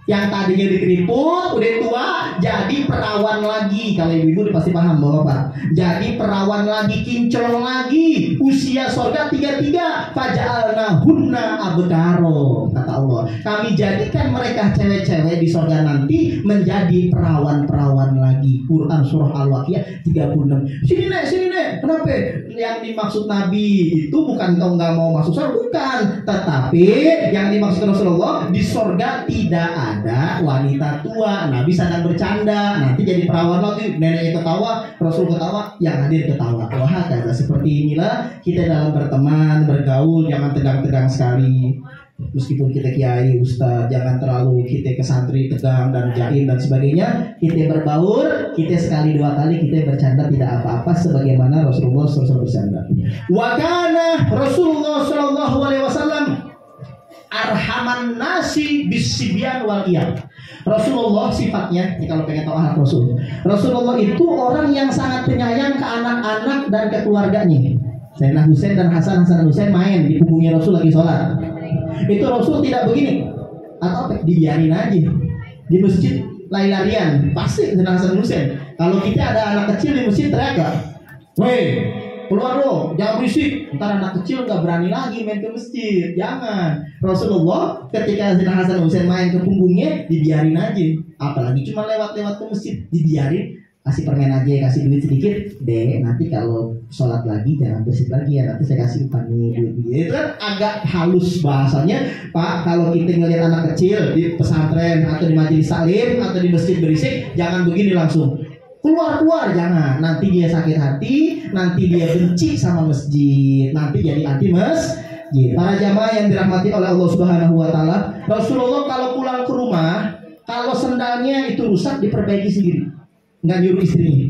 Yang tadinya dikeriput, udah tua, jadi perawan lagi. Kalau ibu-ibu pasti paham Bapak. Jadi perawan lagi, kinclong lagi. Usia surga 33. Faja'alnahunna abkaro. Kata Allah, kami jadikan mereka cewek-cewek di surga nanti menjadi perawan-perawan lagi. Quran surah Al-Waqiah 36. Sini nek. Kenapa? Yang dimaksud Nabi itu bukan kau nggak mau masuk surga, bukan. Tetapi yang dimaksud Rasulullah, di surga tidak ada wanita tua. Nabi sedang bercanda, nanti jadi perawan lagi. Neneknya ketawa, Rasul ketawa, yang hadir ketawa. Wah, kata seperti inilah kita dalam berteman, bergaul, jangan tegang-tegang sekali. Meskipun kita kiai, ustaz, jangan terlalu kita ke santri tegang dan jaim dan sebagainya. Kita berbaur, kita sekali dua kali kita bercanda tidak apa-apa, sebagaimana Rasulullah SAW bercanda. Wa kana Rasulullah SAW arhaman nasi bisibyan wal iyal. Rasulullah sifatnya, ini kalau pengen tahu akhlak Rasul, Rasulullah itu orang yang sangat penyayang ke anak-anak dan ke keluarganya. Sayyidina Husain dan Hasan dan Husain main di punggungnya Rasul lagi sholat. Itu Rasul tidak begini, atau apa? Dibiarin aja di masjid lari-larian. Pasti Sayyidina Hasan dan Husain. Kalau kita ada anak kecil di masjid teriak gak? Woi, keluar lo, jangan berisik. Ntar anak kecil nggak berani lagi main ke masjid. Jangan. Rasulullah ketika Sayyidina Hasan Husain main ke punggungnya, dibiarin aja. Apalagi cuma lewat-lewat ke masjid, dibiarin. Kasih permen aja, kasih duit sedikit. Dek, nanti kalau sholat lagi jangan berisik lagi ya. Nanti saya kasih upah nih duit. Itu kan agak halus bahasanya. Pak, kalau kita ngelihat anak kecil di pesantren atau di majelis taklim atau di masjid berisik, jangan begini langsung. Keluar jangan, nanti dia sakit hati, nanti dia benci sama masjid, nanti jadi anti masjid. Para jamaah yang dirahmati oleh Allah Subhanahu wa taala, Rasulullah kalau pulang ke rumah, kalau sendalnya itu rusak diperbaiki sendiri, nggak nyuruh istrinya.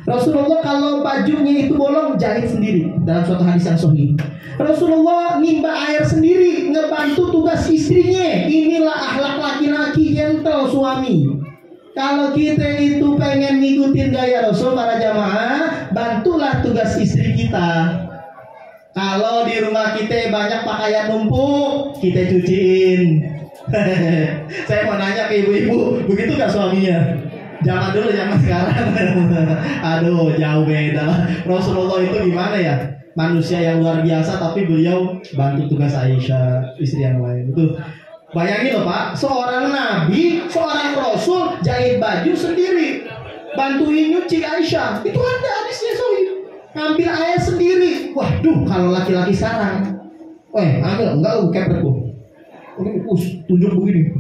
Rasulullah kalau bajunya itu bolong jahit sendiri, dalam suatu hadis yang sahih. Rasulullah nimba air sendiri, ngebantu tugas istrinya. Inilah akhlak laki-laki gentle suami. Kalau kita itu pengen ngikutin gaya Rasul, para jamaah, bantulah tugas istri kita. Kalau di rumah kita banyak pakaian numpuk, kita cuciin. Saya mau nanya ke ibu-ibu, begitu gak suaminya? Zaman dulu, zaman sekarang. Aduh, jauh beda lah. Rasulullah itu gimana ya? Manusia yang luar biasa, tapi beliau bantu tugas Aisyah, istri yang lain. Itu bayangin loh Pak, seorang nabi, seorang rasul jahit baju sendiri, bantuin nyuci Aisyah. Itu ada hadisnya soalnya. Ngambil air sendiri. Waduh, kalau laki-laki sekarang, ambil enggak lu kepretku. Tunjuk begini.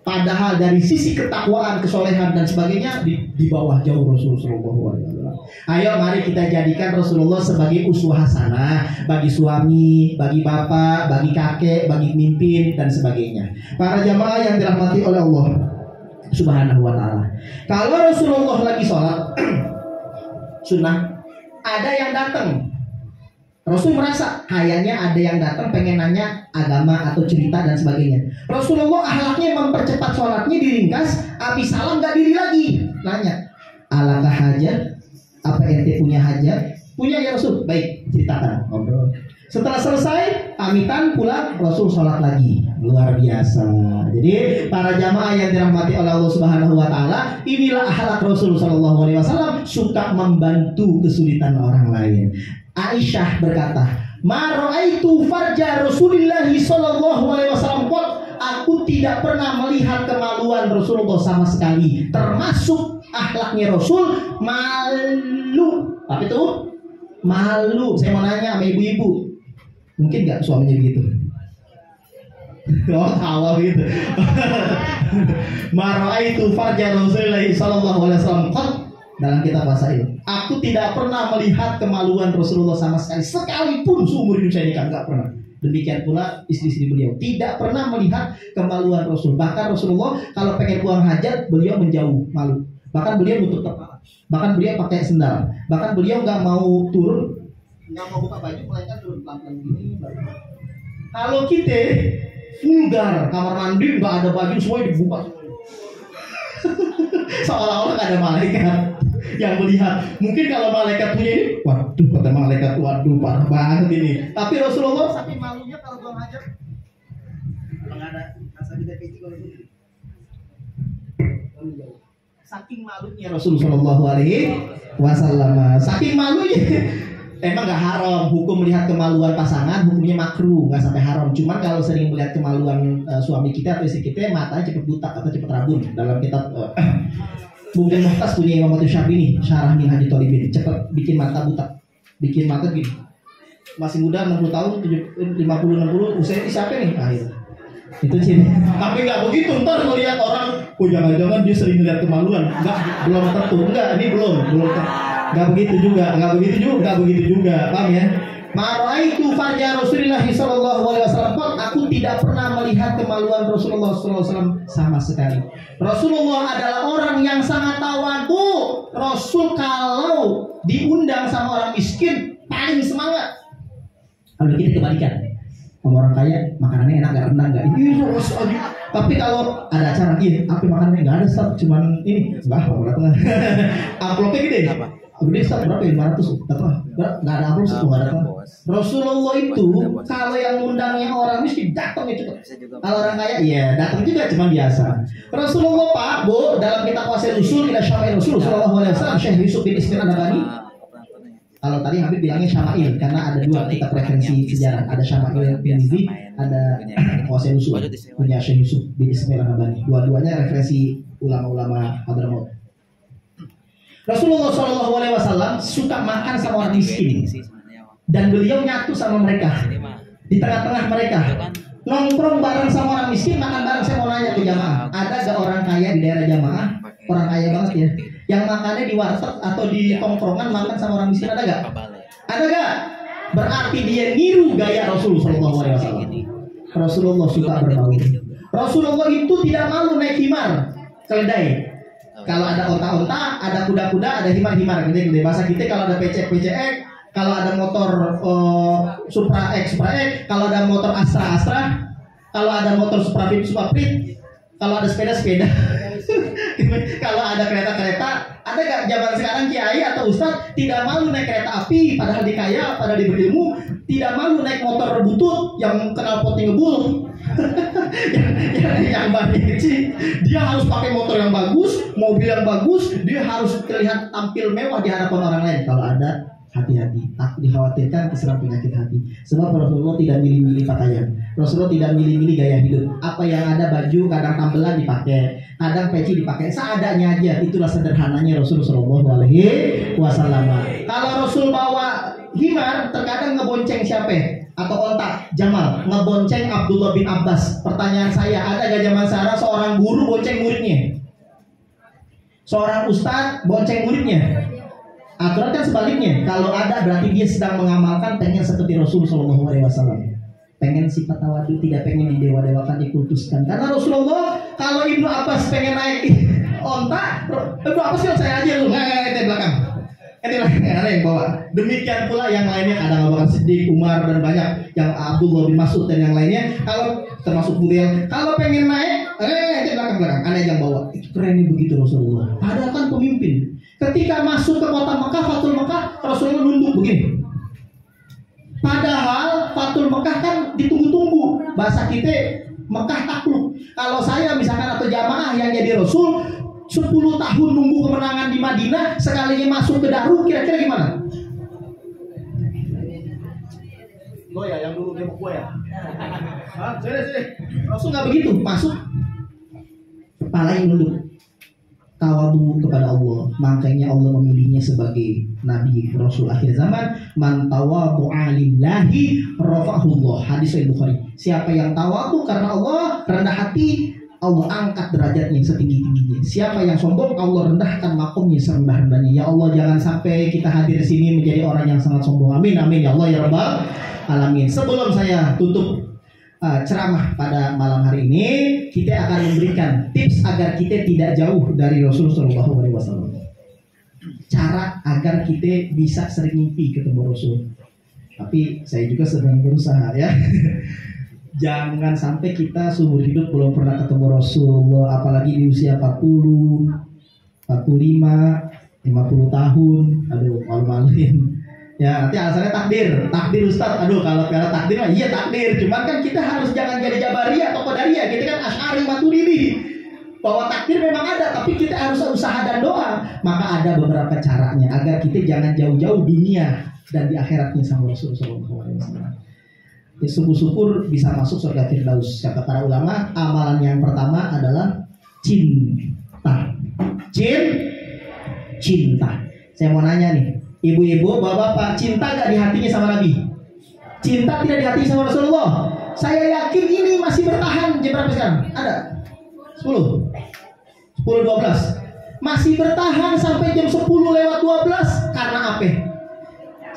Padahal dari sisi ketakwaan, kesolehan dan sebagainya di bawah jauh Rasulullah SAW. Ayo mari kita jadikan Rasulullah sebagai uswah hasanah bagi suami, bagi bapak, bagi kakek, bagi pemimpin dan sebagainya. Para jamaah yang dirahmati oleh Allah Subhanahu wa taala. Kalau Rasulullah lagi sholat sunnah, ada yang datang. Rasul merasa kayaknya ada yang datang pengen nanya agama atau cerita dan sebagainya. Rasulullah akhlaknya mempercepat sholatnya, diringkas. Habis salam gak diri lagi, nanya, alakah hajat? Apa ente punya hajat? Punya ya Rasul. Baik, ceritakan. Ngobrol. Setelah selesai pamitan pulang, Rasul sholat lagi. Luar biasa. Jadi para jamaah yang dirahmati oleh Allah Subhanahu wa taala, inilah akhlak Rasul sallallahu alaihi wasallam, suka membantu kesulitan orang lain. Aisyah berkata, "Ma ra'aitu farja Rasulillah sallallahu alaihi wasallam qad." Aku tidak pernah melihat kemaluan Rasulullah sama sekali. Termasuk akhlaknya Rasul malu. Apa itu? Malu. Saya mau nanya sama ibu-ibu, mungkin nggak suaminya begitu? Oh, tawa gitu. Ma ra'aitu farja Rasulillah sallallahu alaihi wasallam qad. Dalam kitab bahasa itu, aku tidak pernah melihat kemaluan Rasulullah sama sekali, sekalipun seumur hidup saya nikah, nggak pernah. Demikian pula istri-istri beliau tidak pernah melihat kemaluan Rasul. Bahkan Rasulullah kalau pengen buang hajat, beliau menjauh, malu. Bahkan beliau nutup kepala. Bahkan beliau pakai sendal. Bahkan beliau nggak mau turun, nggak mau buka baju, melainkan turun pelan-pelan gini. Kalau kita vulgar, kamar mandi nggak ada baju, semua dibuka. Seolah-olah ada malaikat yang melihat. Mungkin kalau malaikat punya ini, waduh, kata malaikat, waduh, parah banget ini. Tapi Rasulullah saking malunya kalau buang hajat, kalau nggak ada rasa kita kecil kalau itu. Saking malunya Rasulullah Shallallahu Alaihi Wasallam, saking malunya. Emang nggak haram hukum melihat kemaluan pasangan, hukumnya makruh, nggak sampai haram. Cuman kalau sering melihat kemaluan suami kita atau istri kita, matanya cepat butak atau cepat rabun. Dalam kitab Mungkin Muhtas punya Imam Syafi'i, Syarah Minhajul Thalibin, cepat bikin mata butak, bikin mata gini. Masih muda 60 tahun, 50-60, usia siapa nih? Ah, itu sih. Tapi nggak begitu, ntar melihat orang, jangan-jangan dia sering melihat kemaluan. Nggak, belum tentu. Enggak, ini belum tentu. Nggak begitu juga, paham ya? Ma'raitu farja Rasulullah sallallahu alaihi wasallam. Aku tidak pernah melihat kemaluan Rasulullah sallallahu alaihi wasallam sama sekali. Rasulullah adalah orang yang sangat tawadu. Rasul kalau diundang sama orang miskin paling semangat. Kalau kita kebalikan. Sama orang kaya makanannya enak gak, rendang gak? Iya, tapi kalau ada acara apa makanannya nggak ada, Ustaz, cuman ini enggak, berapa? Amplopnya gede. Gede, Ustaz, berapa ya? 500. Nggak ada amplop sih, nggak ada. Rasulullah itu kalau yang undangnya orang miskin datang itu. Kalau orang kaya ya datang juga, cuma biasa. Rasulullah Pak, Bu, dalam kitab Wasil Usul ila Syama'il Rasul sallallahu alaihi wasallam, Syekh Yusuf bin Ismail An-Nabhani. Kalau tadi Habib bilangnya Syama'il karena ada dua kitab referensi sejarah, ada Syama'il bin Izzi, ada Wasil Usul punya Syekh Yusuf bin Ismail An-Nabhani. Dua-duanya referensi ulama-ulama Hadramaut. Rasulullah sallallahu alaihi wasallam suka makan sama orang miskin. Dan beliau nyatu sama mereka di tengah-tengah mereka, nongkrong bareng sama orang miskin, makan bareng. Saya mau nanya ke jamaah, ada gak orang kaya di daerah jamaah, orang kaya banget ya, yang makannya di warteg atau di tongkrongan makan sama orang miskin? Ada gak? Ada gak? Berarti dia niru gaya Rasulullah SAW. Rasulullah suka berbaur. Rasulullah itu tidak malu naik himar, keledai. Kalau ada onta-onta, ada kuda-kuda, ada himar-himar. Gede-gede bahasa kita kalau ada pecek-pecek, kalau ada motor Supra X, kalau ada motor Astra, kalau ada motor Supra-Pit, kalau ada sepeda. Kalau ada kereta-kereta, ada gak zaman sekarang kiai atau ustadz tidak malu naik kereta api, padahal dikaya, padahal diberi ilmu, tidak malu naik motor butut yang kenal poting ngebul. yang bahan kecil, dia harus pakai motor yang bagus, mobil yang bagus, dia harus terlihat tampil mewah di hadapan orang lain. Kalau ada, hati-hati, tak dikhawatirkan keserang penyakit hati. Sebab Rasulullah tidak milih-milih pakaian, Rasulullah tidak milih-milih gaya hidup. Apa yang ada, baju kadang tambelan dipakai, kadang peci dipakai, seadanya aja. Itulah sederhananya Rasulullah SAW. Kalau Rasul bawa himar, terkadang ngebonceng siapa? Atau onta, Jamal ngebonceng Abdullah bin Abbas. Pertanyaan saya, ada gak zaman sekarang seorang guru bonceng muridnya? Seorang ustadz bonceng muridnya? Aturan kan sebaliknya. Kalau ada berarti dia sedang mengamalkan, pengen seperti Rasulullah SAW. Pengen sifat tawadu, tidak pengen didewa-dewakan, dikultuskan. Karena Rasulullah, kalau Ibnu Abbas pengen naik onta, Ibnu Abbas sih saya aja lu, nggak belakang. Inilah yang bawa. Demikian pula yang lainnya, ada Abu Bakar Siddiq, Umar dan banyak, yang Abdullah bin Mas'ud dan yang lainnya. Kalau termasuk Budel, kalau pengen naik, belakang, ada yang bawa. Itu kerennya begitu Rasulullah. Padahal kan pemimpin. Ketika masuk ke kota Mekah, Fathul Mekah, Rasulullah nunduk begini. Padahal Fathul Mekah kan ditunggu-tunggu. Bahasa kita Mekah takluk. Kalau saya misalkan atau jamaah yang jadi Rasul 10 tahun nunggu kemenangan di Madinah, sekalinya masuk ke Daru, kira-kira gimana? Lo ya yang dulu dia mau gue ya? Sini. Rasul nggak begitu, masuk kepala yang nunduk, tawadu kepada Allah. Makanya Allah memilihnya sebagai Nabi Rasul akhir zaman. Man tawadu'a lillahi rafa'ahullah. Hadis Sahih Bukhari. Siapa yang tawadu karena Allah, rendah hati, Allah angkat derajatnya setinggi-tingginya. Siapa yang sombong, Allah rendahkan makomnya serendah-rendahnya. Ya Allah, jangan sampai kita hadir sini menjadi orang yang sangat sombong. Amin, amin ya Allah ya Rabbal Alamin. Sebelum saya tutup ceramah pada malam hari ini, kita akan memberikan tips agar kita tidak jauh dari Rasulullah SAW. Cara agar kita bisa sering mimpi ketemu Rasul. Tapi saya juga sedang berusaha ya. Jangan sampai kita seumur hidup belum pernah ketemu Rasulullah, apalagi di usia 40, 45, 50 tahun. Aduh, malu-maluin. Ya, nanti alasannya takdir Ustaz. Aduh, kalau piala takdir mah iya takdir. Cuman kan kita harus jangan jadi Jabariyah atau Qadariyah. Kita kan Asy'ari Maturidi. Bahwa takdir memang ada, tapi kita harus usaha dan doa. Maka ada beberapa caranya agar kita jangan jauh-jauh dunia dan di akhiratnya sama Rasulullah SAW. Ya, syukur-syukur bisa masuk surga Firdaus. Kata para ulama, amalan yang pertama adalah cinta. Cinta. Saya mau nanya nih, ibu-ibu, bapak-bapak, cinta gak di hatinya sama Nabi? Cinta tidak di hatinya sama Rasulullah? Saya yakin ini masih bertahan. Jam berapa sekarang? Ada? 10, 12. Masih bertahan sampai jam 10:12. Karena apa?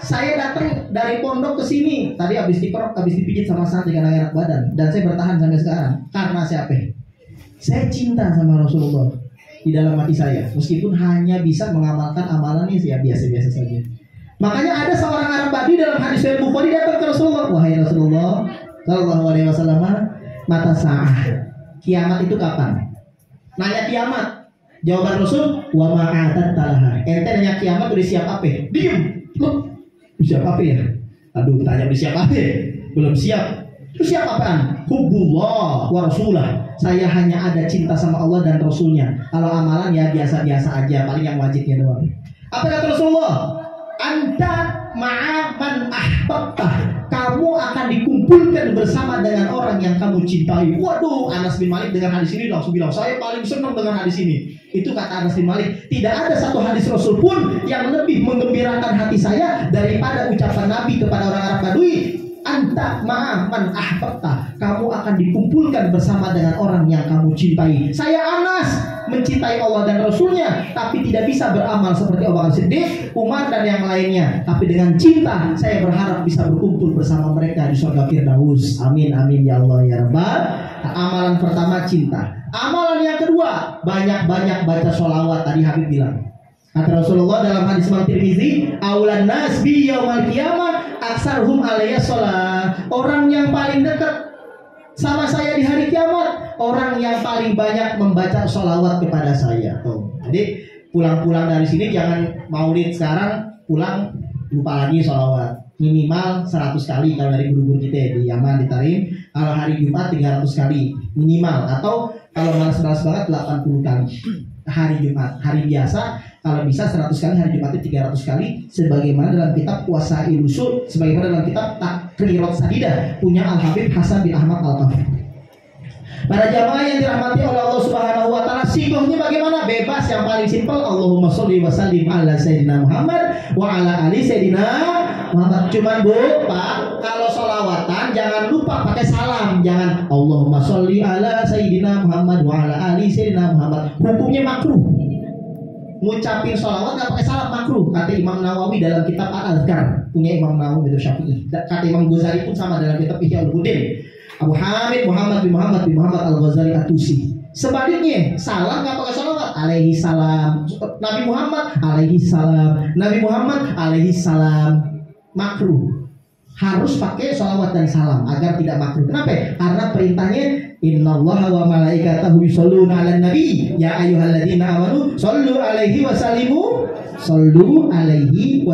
Saya datang dari pondok ke sini tadi habis dipijit sama santri karena enak badan, dan saya bertahan sampai sekarang karena siapa? Saya cinta sama Rasulullah di dalam hati saya, meskipun hanya bisa mengamalkan amalannya ya biasa-biasa saja. Makanya ada seorang Arab Badi dalam hadis Sahih Bukhari datang ke Rasulullah, wahai Rasulullah, Sallallahu alaihi wasallam, mata sa'ah. Kiamat itu kapan? Nanya kiamat. Jawaban Rasul, wa ma'atat talaha. Ente nanya kiamat udah siap apa? Diem. Loh, siap apa ya? Aduh, tanya udah siap apa? Belum siap. Itu siap apaan? Hubbullah wa rasulah. Saya hanya ada cinta sama Allah dan Rasulnya. Kalau amalan ya biasa-biasa aja, paling yang wajibnya doang. Apa kata Rasulullah? Anta ma'aman ahbabtah. Kamu akan dikumpulkan bersama dengan orang yang kamu cintai. Waduh, Anas bin Malik dengan hadis ini langsung bilang, saya paling senang dengan hadis ini. Itu kata Anas bin Malik. Tidak ada satu hadis Rasul pun yang lebih menggembirakan hati saya daripada ucapan Nabi kepada orang Arab Badui. Anta ma'aman ahbabta. Kamu akan dikumpulkan bersama dengan orang yang kamu cintai. Saya Anas mencintai Allah dan Rasulnya, tapi tidak bisa beramal seperti Abu Bakar Siddiq, Umar dan yang lainnya. Tapi dengan cinta saya berharap bisa berkumpul bersama mereka di surga Firdaus. Amin amin ya Allah ya Rabbal. Amalan pertama cinta. Amalan yang kedua, banyak-banyak baca sholawat. Tadi Habib bilang, kata Rasulullah dalam hadis Imam Tirmizi, aulan nas bi yaumil qiyamah aksarhum alayya sholat. Orang yang paling dekat sama saya di hari kiamat, orang yang paling banyak membaca sholawat kepada saya. Tuh. Jadi pulang-pulang dari sini jangan maulid sekarang, pulang lupa lagi sholawat. Minimal 100 kali kalau dari guru-guru kita di Yaman, di Tarim. Kalau hari Jumat 300 kali minimal. Atau kalau malas-malas banget 80 kali. Hari Jumat, hari biasa kalau bisa 100 kali, hari Jumatnya 300 kali, sebagaimana dalam kitab Wasail Usul, sebagaimana dalam kitab Takrirat Sadidah punya Al-Habib Hasan bin Ahmad Al-Kafi. Para jamaah yang dirahmati oleh Allah Subhanahu wa taala, sigohnya bagaimana? Bebas, yang paling simpel, Allahumma sholli wa sallim ala sayyidina Muhammad wa ala ali sayyidina Muhammad. Cuman Bu, Pak, kalau sholawatan jangan lupa pakai salam. Jangan Allahumma sholli ala sayyidina Muhammad wa ala ali sayyidina Muhammad. Hukumnya makruh. Ngucapin sholawat gak pakai salam makruh, kata Imam Nawawi dalam kitab Al-Azkar, punya Imam Nawawi itu Syafi'i. Kata Imam Ghazali pun sama dalam kitab Ihya Ulumuddin. Abu Hamid Muhammad bin Muhammad Al-Ghazali At-Tusi. Sebaliknya, salam gak pakai sholawat, alaihi salam. Nabi Muhammad alaihi salam. Nabi Muhammad alaihi salam. Makruh. Harus pakai sholawat dan salam agar tidak makruh. Kenapa? Karena perintahnya innallaha wa malaikatahu yusholluna 'alan nabi ya ayyuhalladzina amanu shollu 'alaihi wa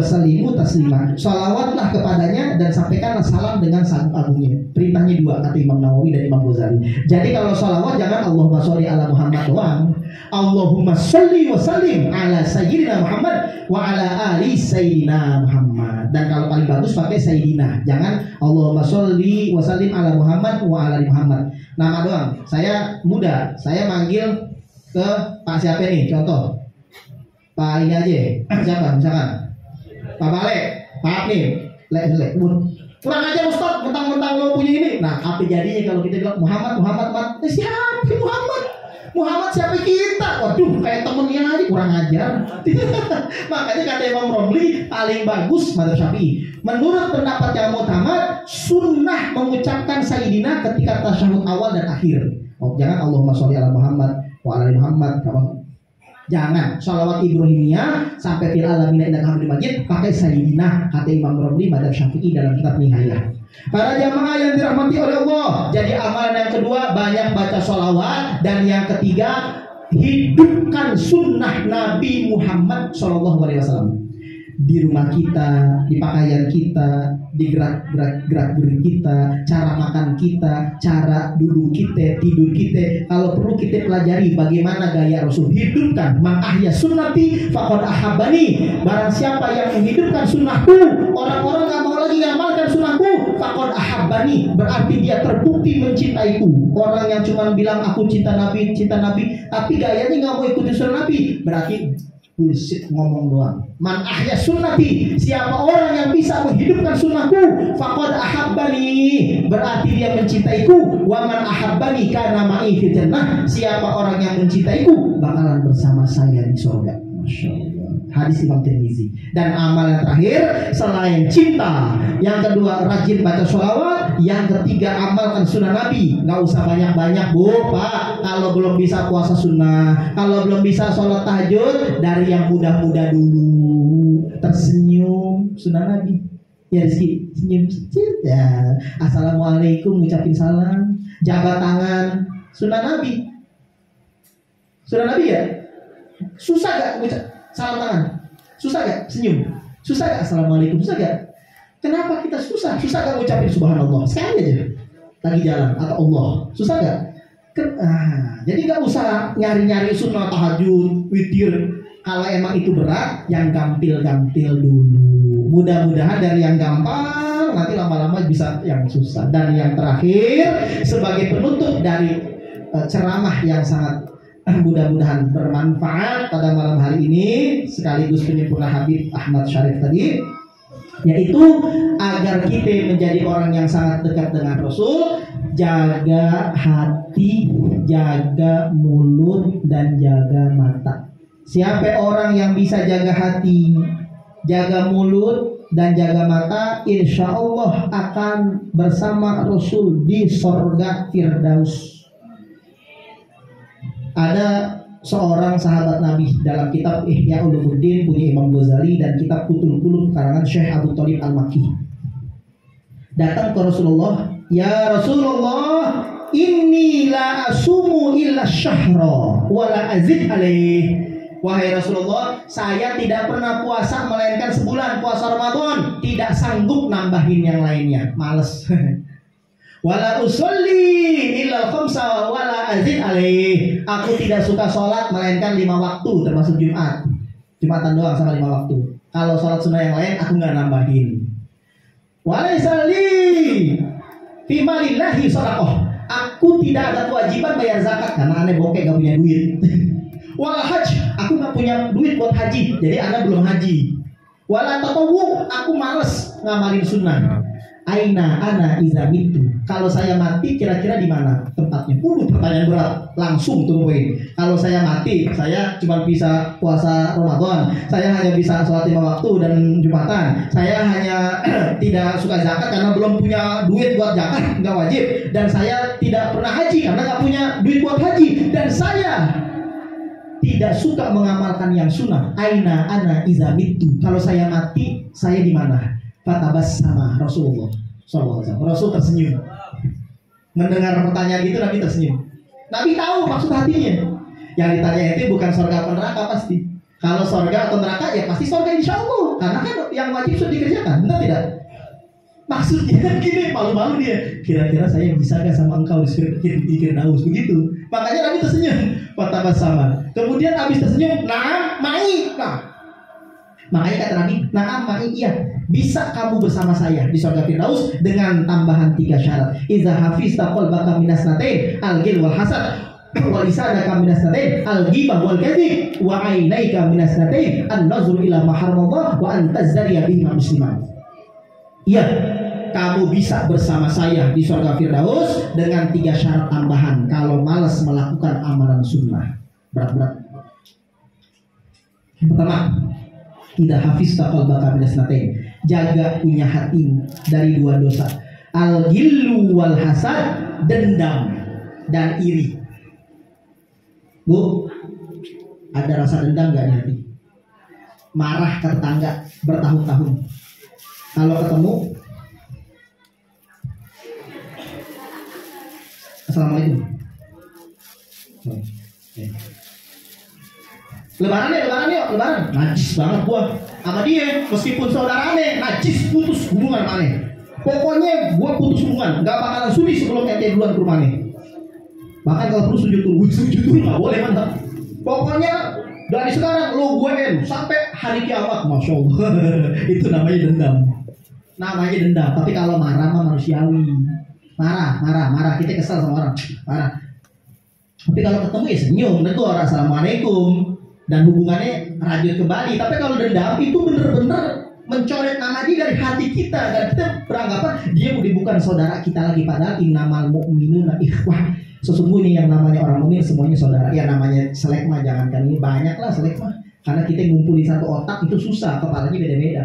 sallimu taslima. Sholawatlah kepadanya dan sampaikanlah salam dengan sangat agungnya. Perintahnya dua, kata Imam Nawawi dan Imam Ghazali. Jadi kalau sholawat jangan Allahumma sholli ala Muhammad doang. Allahumma sholli wa sallim ala sayyidina Muhammad wa ala ali sayyidina Muhammad. Dan kalau paling bagus pakai sayyidina. Jangan Allahumma sholli wa sallim ala Muhammad wa ala ali Muhammad. Nama doang. Saya muda, saya manggil ke Pak siapa nih? Contoh Pak ini aja. Siapa? Misalkan Pak Balek, Pak nih, lek. Kurang aja Ustaz, mentang-mentang lo punya ini. Nah, apa jadinya kalau kita bilang Muhammad. Siapa Muhammad? Muhammad siapa kita? Waduh, kayak temennya aja, kurang ajar. Makanya kata Imam Romli, paling bagus madzhab Syafi'i. Menurut pendapat yang mutamad, sunnah mengucapkan sayyidina ketika tasyahud awal dan akhir. Oh, jangan Allahumma sholli ala Muhammad wa ala ali Muhammad. Jangan sholawat Ibrahimiyah sampai fil alamin innaka hamidum majid pakai sayyidina, kata Imam Romli madzhab Syafi'i dalam kitab Nihayah. Para jamaah yang dirahmati oleh Allah, jadi amalan yang kedua banyak baca sholawat, dan yang ketiga hidupkan sunnah Nabi Muhammad SAW di rumah kita, di pakaian kita, di gerak-gerik kita, cara makan kita, cara duduk kita, tidur kita. Kalau perlu kita pelajari bagaimana gaya Rasul. Hidupkan. Man ahya sunnati faqad ahabbani. Barang siapa yang menghidupkan sunnahku, orang-orang gak mau lagi ngamalkan sunnahku, faqad ahabbani, berarti dia terbukti mencintaiku. Orang yang cuma bilang aku cinta Nabi, tapi gayanya gak mau ikuti sunnah Nabi, berarti bullshit, ngomong doang. Man ahya sunnati, siapa orang yang bisa menghidupkan sunnahku, faqad ahabbani, berarti dia mencintaiku. Wa man ahabbani kana ma'i fil jannah, siapa orang yang mencintaiku bakalan bersama saya di surga. Masyaallah. Hadis Imam Tirmizi. Dan amal yang terakhir selain cinta, yang kedua rajin baca sholawat, yang ketiga amalkan sunnah Nabi. Nggak usah banyak-banyak Bu, Pak. Kalau belum bisa puasa sunnah, kalau belum bisa sholat tahajud, dari yang mudah-mudah dulu. Tersenyum sunnah Nabi. Ya Rizky, senyum sedikit ya. Assalamualaikum, ngucapin salam, jabat tangan, sunnah Nabi. Sunnah Nabi ya. Susah gak ngucap salam tangan? Susah gak senyum? Susah gak assalamualaikum? Susah gak? Kenapa kita susah? Susah gak ngucapin subhanallah? Sekali aja lagi jalan atau Allah. Susah gak? Jadi gak usah nyari-nyari sunnah tahajud, witir. Kalau emang itu berat, yang gampil-gampil dulu. Mudah-mudahan dari yang gampang nanti lama-lama bisa yang susah. Dan yang terakhir sebagai penutup dari ceramah yang sangat mudah-mudahan bermanfaat pada malam hari ini sekaligus penyempurna Habib Ahmad Syarif tadi, yaitu agar kita menjadi orang yang sangat dekat dengan Rasul, jaga hati, jaga mulut, dan jaga mata. Siapa orang yang bisa jaga hati, jaga mulut, dan jaga mata, insya Allah akan bersama Rasul di surga Firdaus. Ada seorang sahabat Nabi dalam kitab Ihya Ulumuddin punya Imam Ghazali dan kitab Kutul Qulub karangan Syekh Abu Thalib Al-Makki. Datang ke Rasulullah, ya Rasulullah, inni la asumu illa syahra wa la azid alaih. Wahai Rasulullah, saya tidak pernah puasa melainkan sebulan, puasa Ramadan, tidak sanggup nambahin yang lainnya, males. Wala usolli illa khamsa wala azid alaih. Aku tidak suka sholat melainkan 5 waktu termasuk Jumat. Jumatan doang sama 5 waktu. Kalau sholat sunnah yang lain aku nggak nambahin. Walaysa li fi malillahi shadaqah. Aku tidak ada kewajiban bayar zakat karena aneh bokeh gak punya duit. Wal hajj, aku gak punya duit buat haji, jadi aneh belum haji. Wala tatawwu, aku males ngamalin sunnah. Aina ana iza mitu. Kalau saya mati kira-kira di mana tempatnya? Pertanyaan berat, langsung tuh poin. Kalau saya mati, saya cuma bisa puasa Ramadan, saya hanya bisa sholat 5 waktu dan Jumatan, saya hanya tidak suka zakat karena belum punya duit buat zakat, nggak wajib, dan saya tidak pernah haji karena nggak punya duit buat haji, dan saya tidak suka mengamalkan yang sunnah. Aina ana iza mitu. Kalau saya mati, saya di mana? Fatabas sama Rasulullah SAW. Rasul tersenyum. Mendengar pertanyaan itu Nabi tersenyum. Nabi tahu maksud hatinya. Yang ditanya itu bukan surga atau neraka pasti. Kalau surga atau neraka ya pasti surga insya Allah. Karena kan yang wajib sudah dikerjakan, benar tidak? Maksudnya gini, malu-malu dia. Kira-kira saya bisa gak sama engkau di Firdaus begitu. Makanya Nabi tersenyum. Fatabas sama. Kemudian habis tersenyum, nah, mai. Nah, makanya kata Nabi, na'am ma'i, iya, bisa kamu bersama saya di surga Firdaus dengan tambahan 3 syarat. Iza hafizta qalbaka minas natain al-ghil wal hasad wa lisanaka minas natain al-ghibah wal kadhib wa ainaika minas natain an-nazru ila ma haramallah wa antazariya bihi musliman. Iya, kamu bisa bersama saya di surga Firdaus dengan 3 syarat tambahan kalau malas melakukan amalan sunnah berat-berat. Yang pertama, tidak hafiz qalbaka minas natain, jaga punya hati dari 2 dosa, al-ghillu wal hasad, dendam dan iri. Bu, ada rasa dendam gak di hati? Marah ke tetangga bertahun-tahun, kalau ketemu assalamualaikum. Lebaran yuk, lebaran. Najis banget gua sama dia, meskipun saudarane, najis, putus hubungan sama aneh. Pokoknya gua putus hubungan, gak bakalan sudi sebelum ente duluan ke rumahnya. Bahkan kalau perlu sujud dulu, gak boleh, mantap. Pokoknya dari sekarang lo gue sampai hari kiamat, masya Allah. Itu namanya dendam. Tapi kalau marah mah manusiawi. Marah. Kita kesal sama orang, marah. Tapi kalau ketemu ya senyum, negur, assalamualaikum, dan hubungannya rajut kembali. Tapi kalau dendam itu bener-bener mencoret nama dia dari hati kita, dan kita beranggapan dia bukan saudara kita lagi, padahal innamal mu'minuna ikhwah. Sesungguhnya yang namanya orang mukmin semuanya saudara. Ya namanya selek mah jangankan ini, banyak lah selek mah. Karena kita ngumpulin satu otak itu susah, kepalanya beda-beda.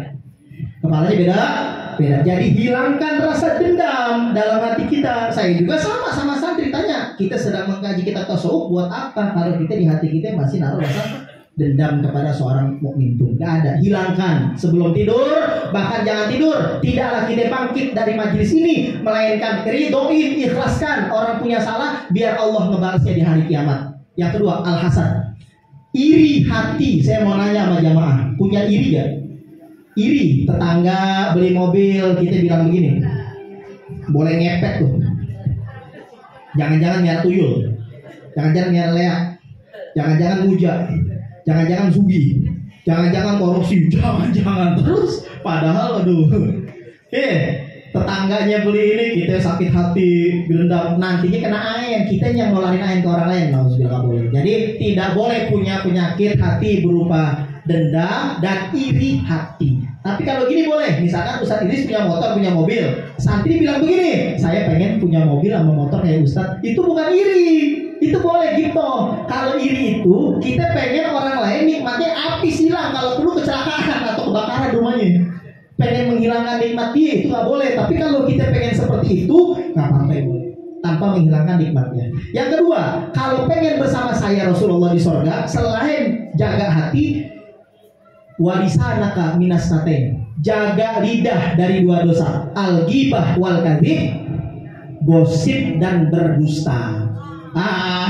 Jadi hilangkan rasa dendam dalam hati kita. Saya juga sama santri tanya, kita sedang mengkaji kitab tasawuf buat apa kalau kita di hati kita masih naruh rasa dendam kepada seorang mukmin itu. Gak ada, hilangkan sebelum tidur. Bahkan jangan tidur, tidaklah kita bangkit dari majelis ini melainkan ridhoin, ikhlaskan orang punya salah biar Allah ngebalasnya di hari kiamat. Yang kedua, al-hasad, iri hati. Saya mau nanya sama jamaah, punya iri gak? Iri tetangga beli mobil, kita bilang begini, boleh ngepet tuh, jangan-jangan miara tuyul, jangan-jangan miara leak, jangan-jangan muja, jangan-jangan sugi, jangan-jangan korupsi, jangan-jangan terus. Padahal aduh, tetangganya beli ini, kita sakit hati, dendam, nantinya kena ain, kita yang ngeluarin ain ke orang lain. Nggak boleh. Jadi tidak boleh punya penyakit hati berupa dendam dan iri hati. Tapi kalau gini boleh, misalkan Ustadz Idris punya motor, punya mobil, santri bilang begini, saya pengen punya mobil sama motor kayak Ustadz, itu bukan iri. Itu boleh gitu. Kalau iri itu kita pengen orang lain nikmatnya api silang, kalau perlu kecelakaan atau kebakaran rumahnya, pengen menghilangkan nikmat dia, itu nggak boleh. Tapi kalau kita pengen seperti itu nggak apa-apa, boleh tanpa menghilangkan nikmatnya. Yang kedua, kalau pengen bersama saya Rasulullah di sorga, selain jaga hati, walisanaka minas natain, jaga lidah dari dua dosa, al-ghibah wal kadzib, gosip dan berdusta.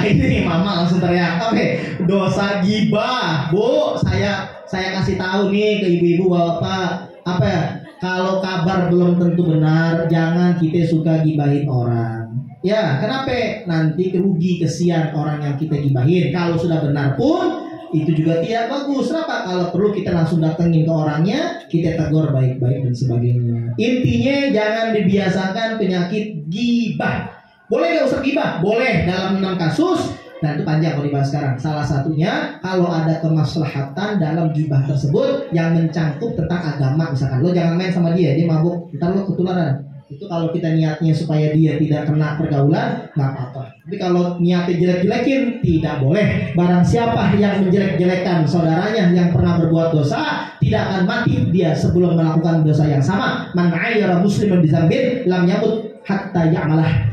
Ini mama langsung teriak, oke, dosa gibah, Bu. Saya kasih tahu nih ke ibu-ibu bapak, apa ya? Kalau kabar belum tentu benar, jangan kita suka gibahin orang. Ya, kenapa? Nanti kerugi, kesian orang yang kita gibahin. Kalau sudah benar pun itu juga tidak bagus. Kenapa? Kalau perlu kita langsung datengin ke orangnya, kita tegur baik-baik dan sebagainya. Intinya jangan dibiasakan penyakit gibah. Boleh gak usah gibah? Boleh dalam 6 kasus. Dan itu panjang kalau dibahas sekarang. Salah satunya kalau ada kemaslahatan dalam gibah tersebut yang mencangkup tentang agama. Misalkan lo jangan main sama dia mabuk, ntar lo ketularan. Itu kalau kita niatnya supaya dia tidak kena pergaulan, gak apa-apa. Tapi kalau niatnya jelek-jelekin, tidak boleh. Barang siapa yang menjelek-jelekan saudaranya yang pernah berbuat dosa, tidak akan mati dia sebelum melakukan dosa yang sama. Man 'ayyara musliman bizambin lam yamut hatta ya'malah.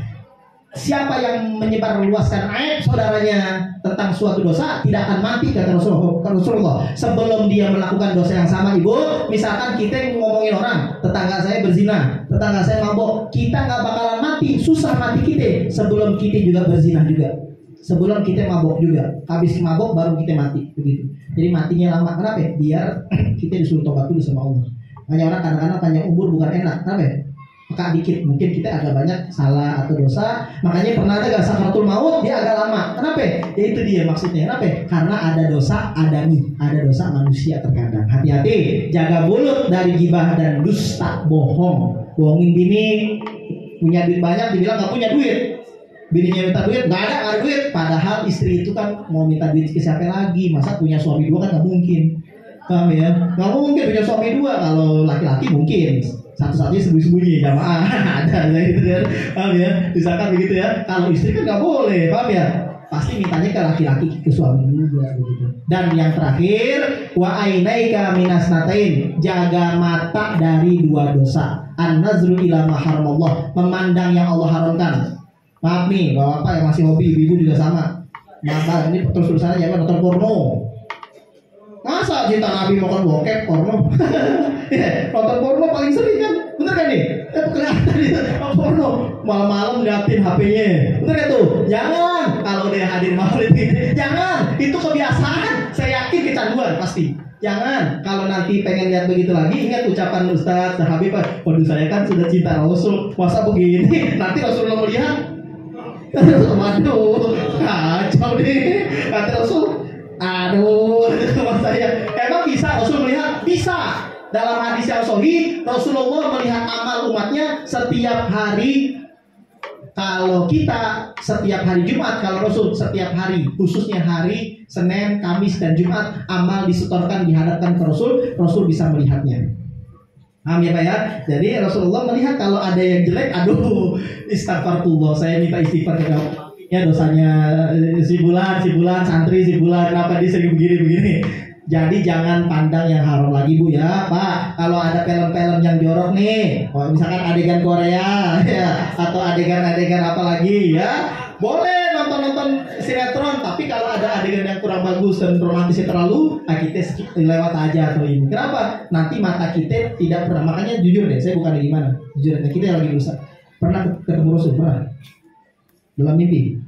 Siapa yang menyebarluaskan aib saudaranya tentang suatu dosa tidak akan mati, kata Rasulullah, sebelum dia melakukan dosa yang sama. Ibu, misalkan kita ngomongin orang, tetangga saya berzina, tetangga saya mabok, kita nggak bakalan mati, susah mati kita sebelum kita juga berzina juga, sebelum kita mabok juga. Habis mabok baru kita mati, begitu. Jadi matinya lama. Kenapa? Biar kita disuruh tobat dulu sama Allah. Hanya orang kadang-kadang panjang umur bukan enak. Kenapa? Maka dikit, mungkin kita agak banyak salah atau dosa, makanya pernah ada gak sakaratul maut dia agak lama. Kenapa? Ya itu dia maksudnya. Kenapa? Karena ada dosa adami, ada dosa manusia terkadang. Hati-hati, jaga mulut dari gibah dan dusta, bohong. Bohongin bini, punya duit banyak dibilang gak punya duit, bininya minta duit, gak ada duit. Padahal istri itu kan mau minta duit ke siapa lagi? Masa punya suami 2 kan gak mungkin. Paham ya? Gak mungkin punya suami 2. Kalau laki-laki mungkin satu-satunya sembunyi-sembunyi, jamaah ada gitu kan, paham ya? Misalkan begitu ya. Kalau istri kan nggak boleh, paham ya? Pasti mintanya ke laki-laki, ke suami juga begitu. Dan yang terakhir, wa ainaika minas natain, jaga mata dari 2 dosa. An-nazru ila ma haramallah, memandang yang Allah haramkan. Maaf nih, bapak yang masih hobi, ibu juga sama. Mata ini terus-terusan aja nonton porno. Masa cinta Nabi makan bokep porno? Nonton porno paling sering kan, bener kan nih? Kelihatan itu porno malam-malam ngeliatin HP-nya, bener kan tuh? Jangan, kalau dia hadir maulid ini, jangan, itu kebiasaan. Saya yakin kecanduan pasti. Jangan, kalau nanti pengen lihat begitu lagi, ingat ucapan Ustaz Habib, waduh saya kan sudah cinta Rasul, masa begini? Nanti Rasulullah melihat, waduh, kacau nih, kata Rasul. Aduh, saya emang bisa Rasul melihat? Bisa. Dalam hadis yang sahih, Rasulullah melihat amal umatnya setiap hari. Kalau kita setiap hari Jumat, kalau Rasul setiap hari, khususnya hari Senin, Kamis, dan Jumat, amal disetorkan, dihadapkan ke Rasul, Rasul bisa melihatnya. Paham ya Pak ya? Jadi Rasulullah melihat kalau ada yang jelek, aduh, istighfarullah, saya minta istighfar ke kamu. Ya dosanya si bulan, santri si bulan, kenapa dia sering begini. Jadi jangan pandang yang haram lagi Bu ya Pak. Kalau ada film-film yang jorok nih, misalkan adegan Korea ya, atau adegan-adegan apa lagi ya, Boleh nonton sinetron, tapi kalau ada adegan yang kurang bagus dan romantisnya terlalu, kita skip, lewat aja atau ini. Kenapa? Nanti mata kita tidak pernah. Makanya jujur deh, saya bukan dari mana. Jujur aja, kita lagi berusaha. Pernah ketemu Rasul? Pernah? Dalam mimpi?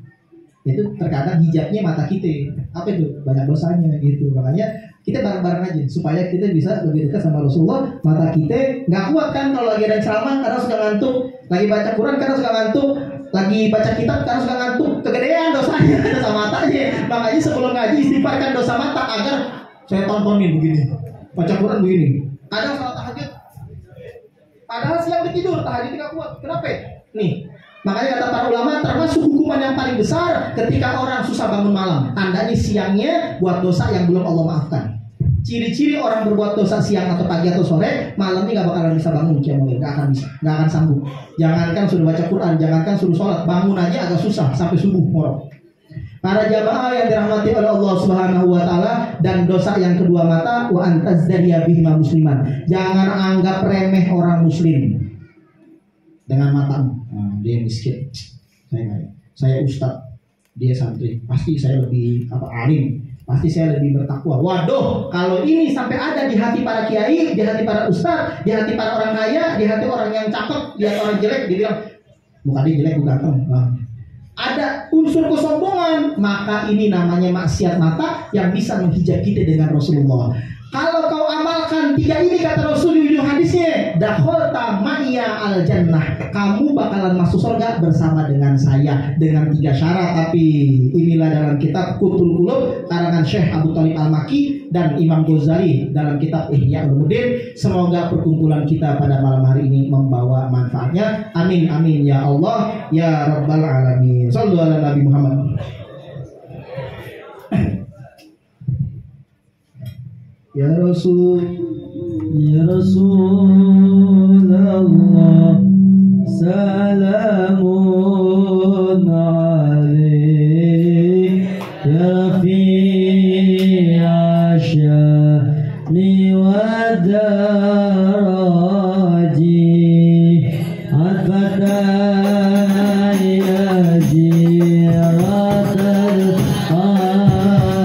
Itu terkadang hijabnya mata kita. Apa itu? Banyak dosanya gitu. Makanya kita bareng-bareng aja supaya kita bisa lebih dekat sama Rasulullah. Mata kita nggak kuat kan kalau lagi ada ceramah karena suka ngantuk, lagi baca Quran karena suka ngantuk, lagi baca kitab karena suka ngantuk, kegedean dosanya dosa matanya. Makanya sebelum ngaji istighfarkan dosa mata agar saya tontonin begini, baca Quran begini. Kadang salat tahajud, padahal siang tidur, tahajud tidak kuat. Kenapa? Nih, makanya kata para ulama termasuk hukuman yang paling besar ketika orang susah bangun malam. Tandanya siangnya buat dosa yang belum Allah maafkan. Ciri-ciri orang berbuat dosa siang atau pagi atau sore, malamnya nggak bakalan bisa bangun, nggak akan bisa, nggak akan sanggup. Jangankan suruh baca Quran, jangankan suruh sholat, bangun aja agak susah sampai subuh morok. Para jamaah yang dirahmati oleh Allah Subhanahu wa taala, dan dosa yang kedua mata, wa antazdariya bihima musliman. Jangan anggap remeh orang muslim dengan matamu. Nah, dia miskin, saya ustaz, dia santri, pasti saya lebih alim, pasti saya lebih bertakwa. Waduh, kalau ini sampai ada di hati para kiai, di hati para ustaz, di hati para orang kaya, di hati orang yang cakep, di hati orang jelek, dia bilang bukan dia jelek, bukan ganteng. Nah, ada unsur kesombongan, maka ini namanya maksiat mata yang bisa menghijab kita dengan Rasulullah. Kalau kau amalkan tiga ini, kata Rasul di ujung hadisnya, dakhalta ma'iyya al jannah, kamu bakalan masuk surga bersama dengan saya, dengan tiga syarat. Tapi inilah dalam kitab Qutul Qulub karangan Syekh Abu Thalib Al-Makki dan Imam Ghazali dalam kitab Ihya Ulumuddin. Semoga perkumpulan kita pada malam hari ini membawa manfaatnya. Amin amin ya Allah ya Rabbal Alamin. Shallu ala Nabi Muhammad. Ya Rasulullah, salamun alaik, ya Rafi'a sya'ni wa daraji, al-fatah ya jiratal alamin.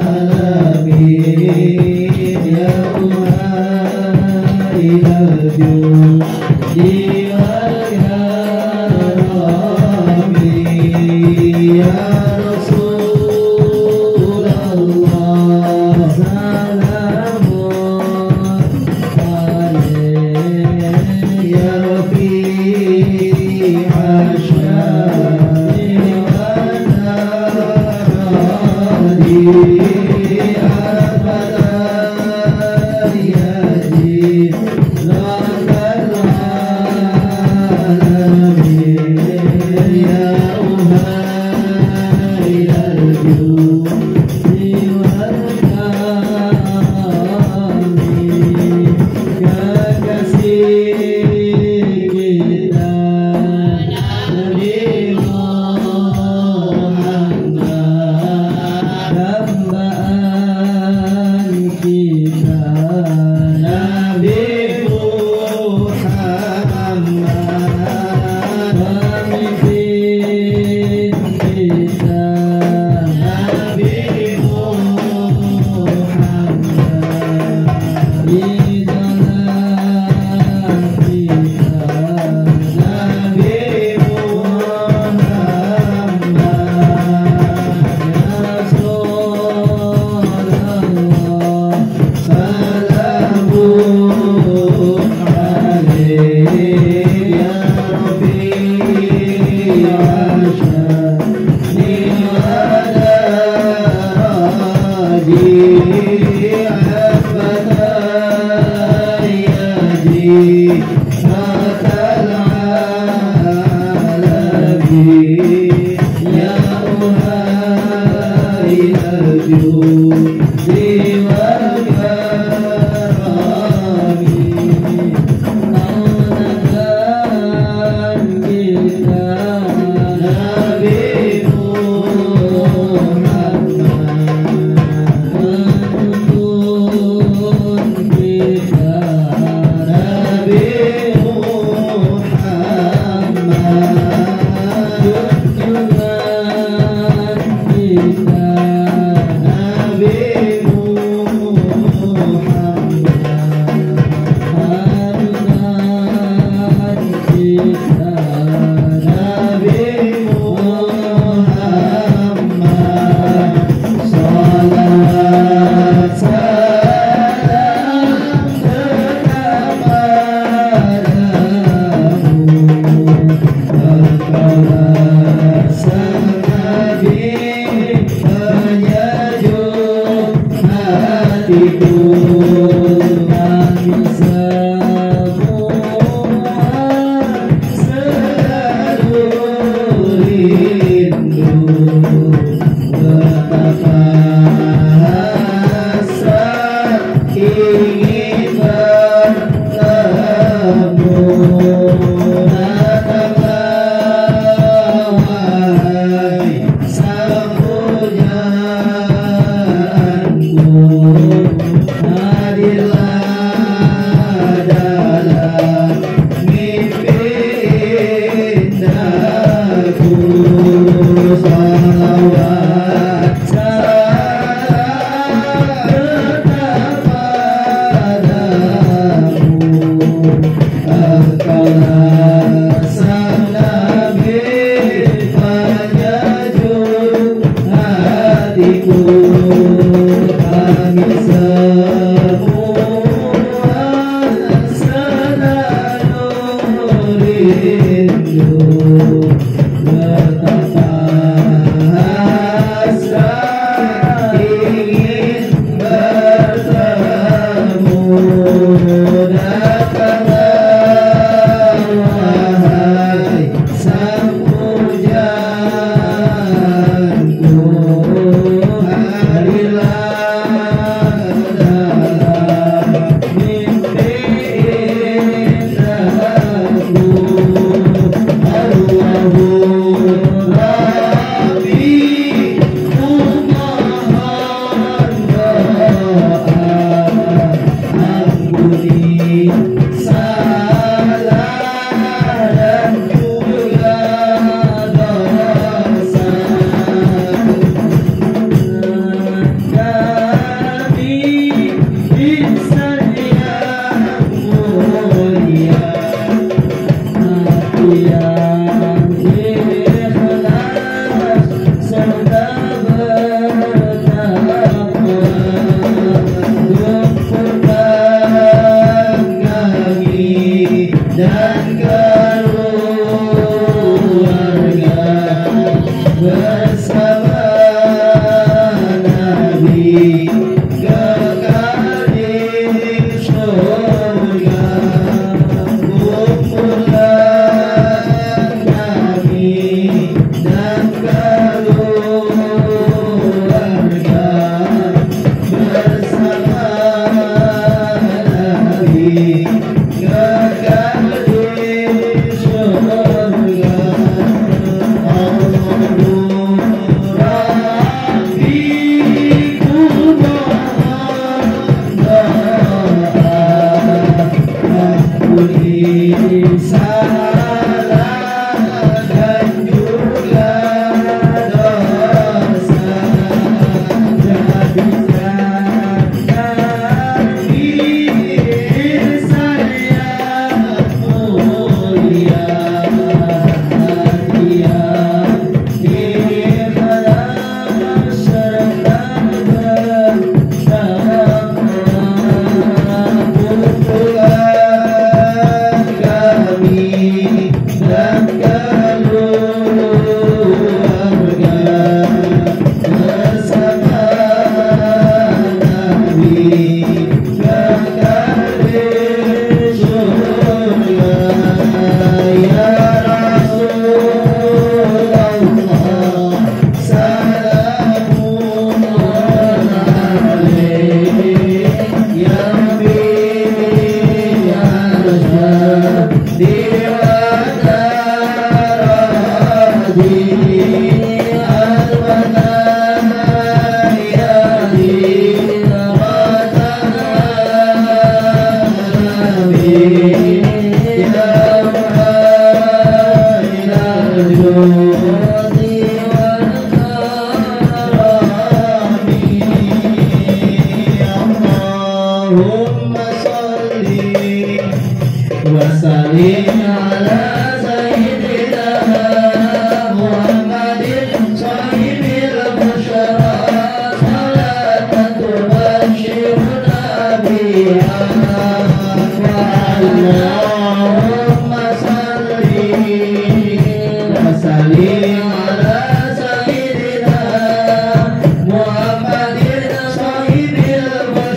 Muhammadin sahibul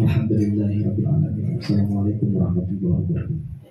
Alhamdulillahirabbil alamin. Assalamualaikum warahmatullahi wabarakatuh.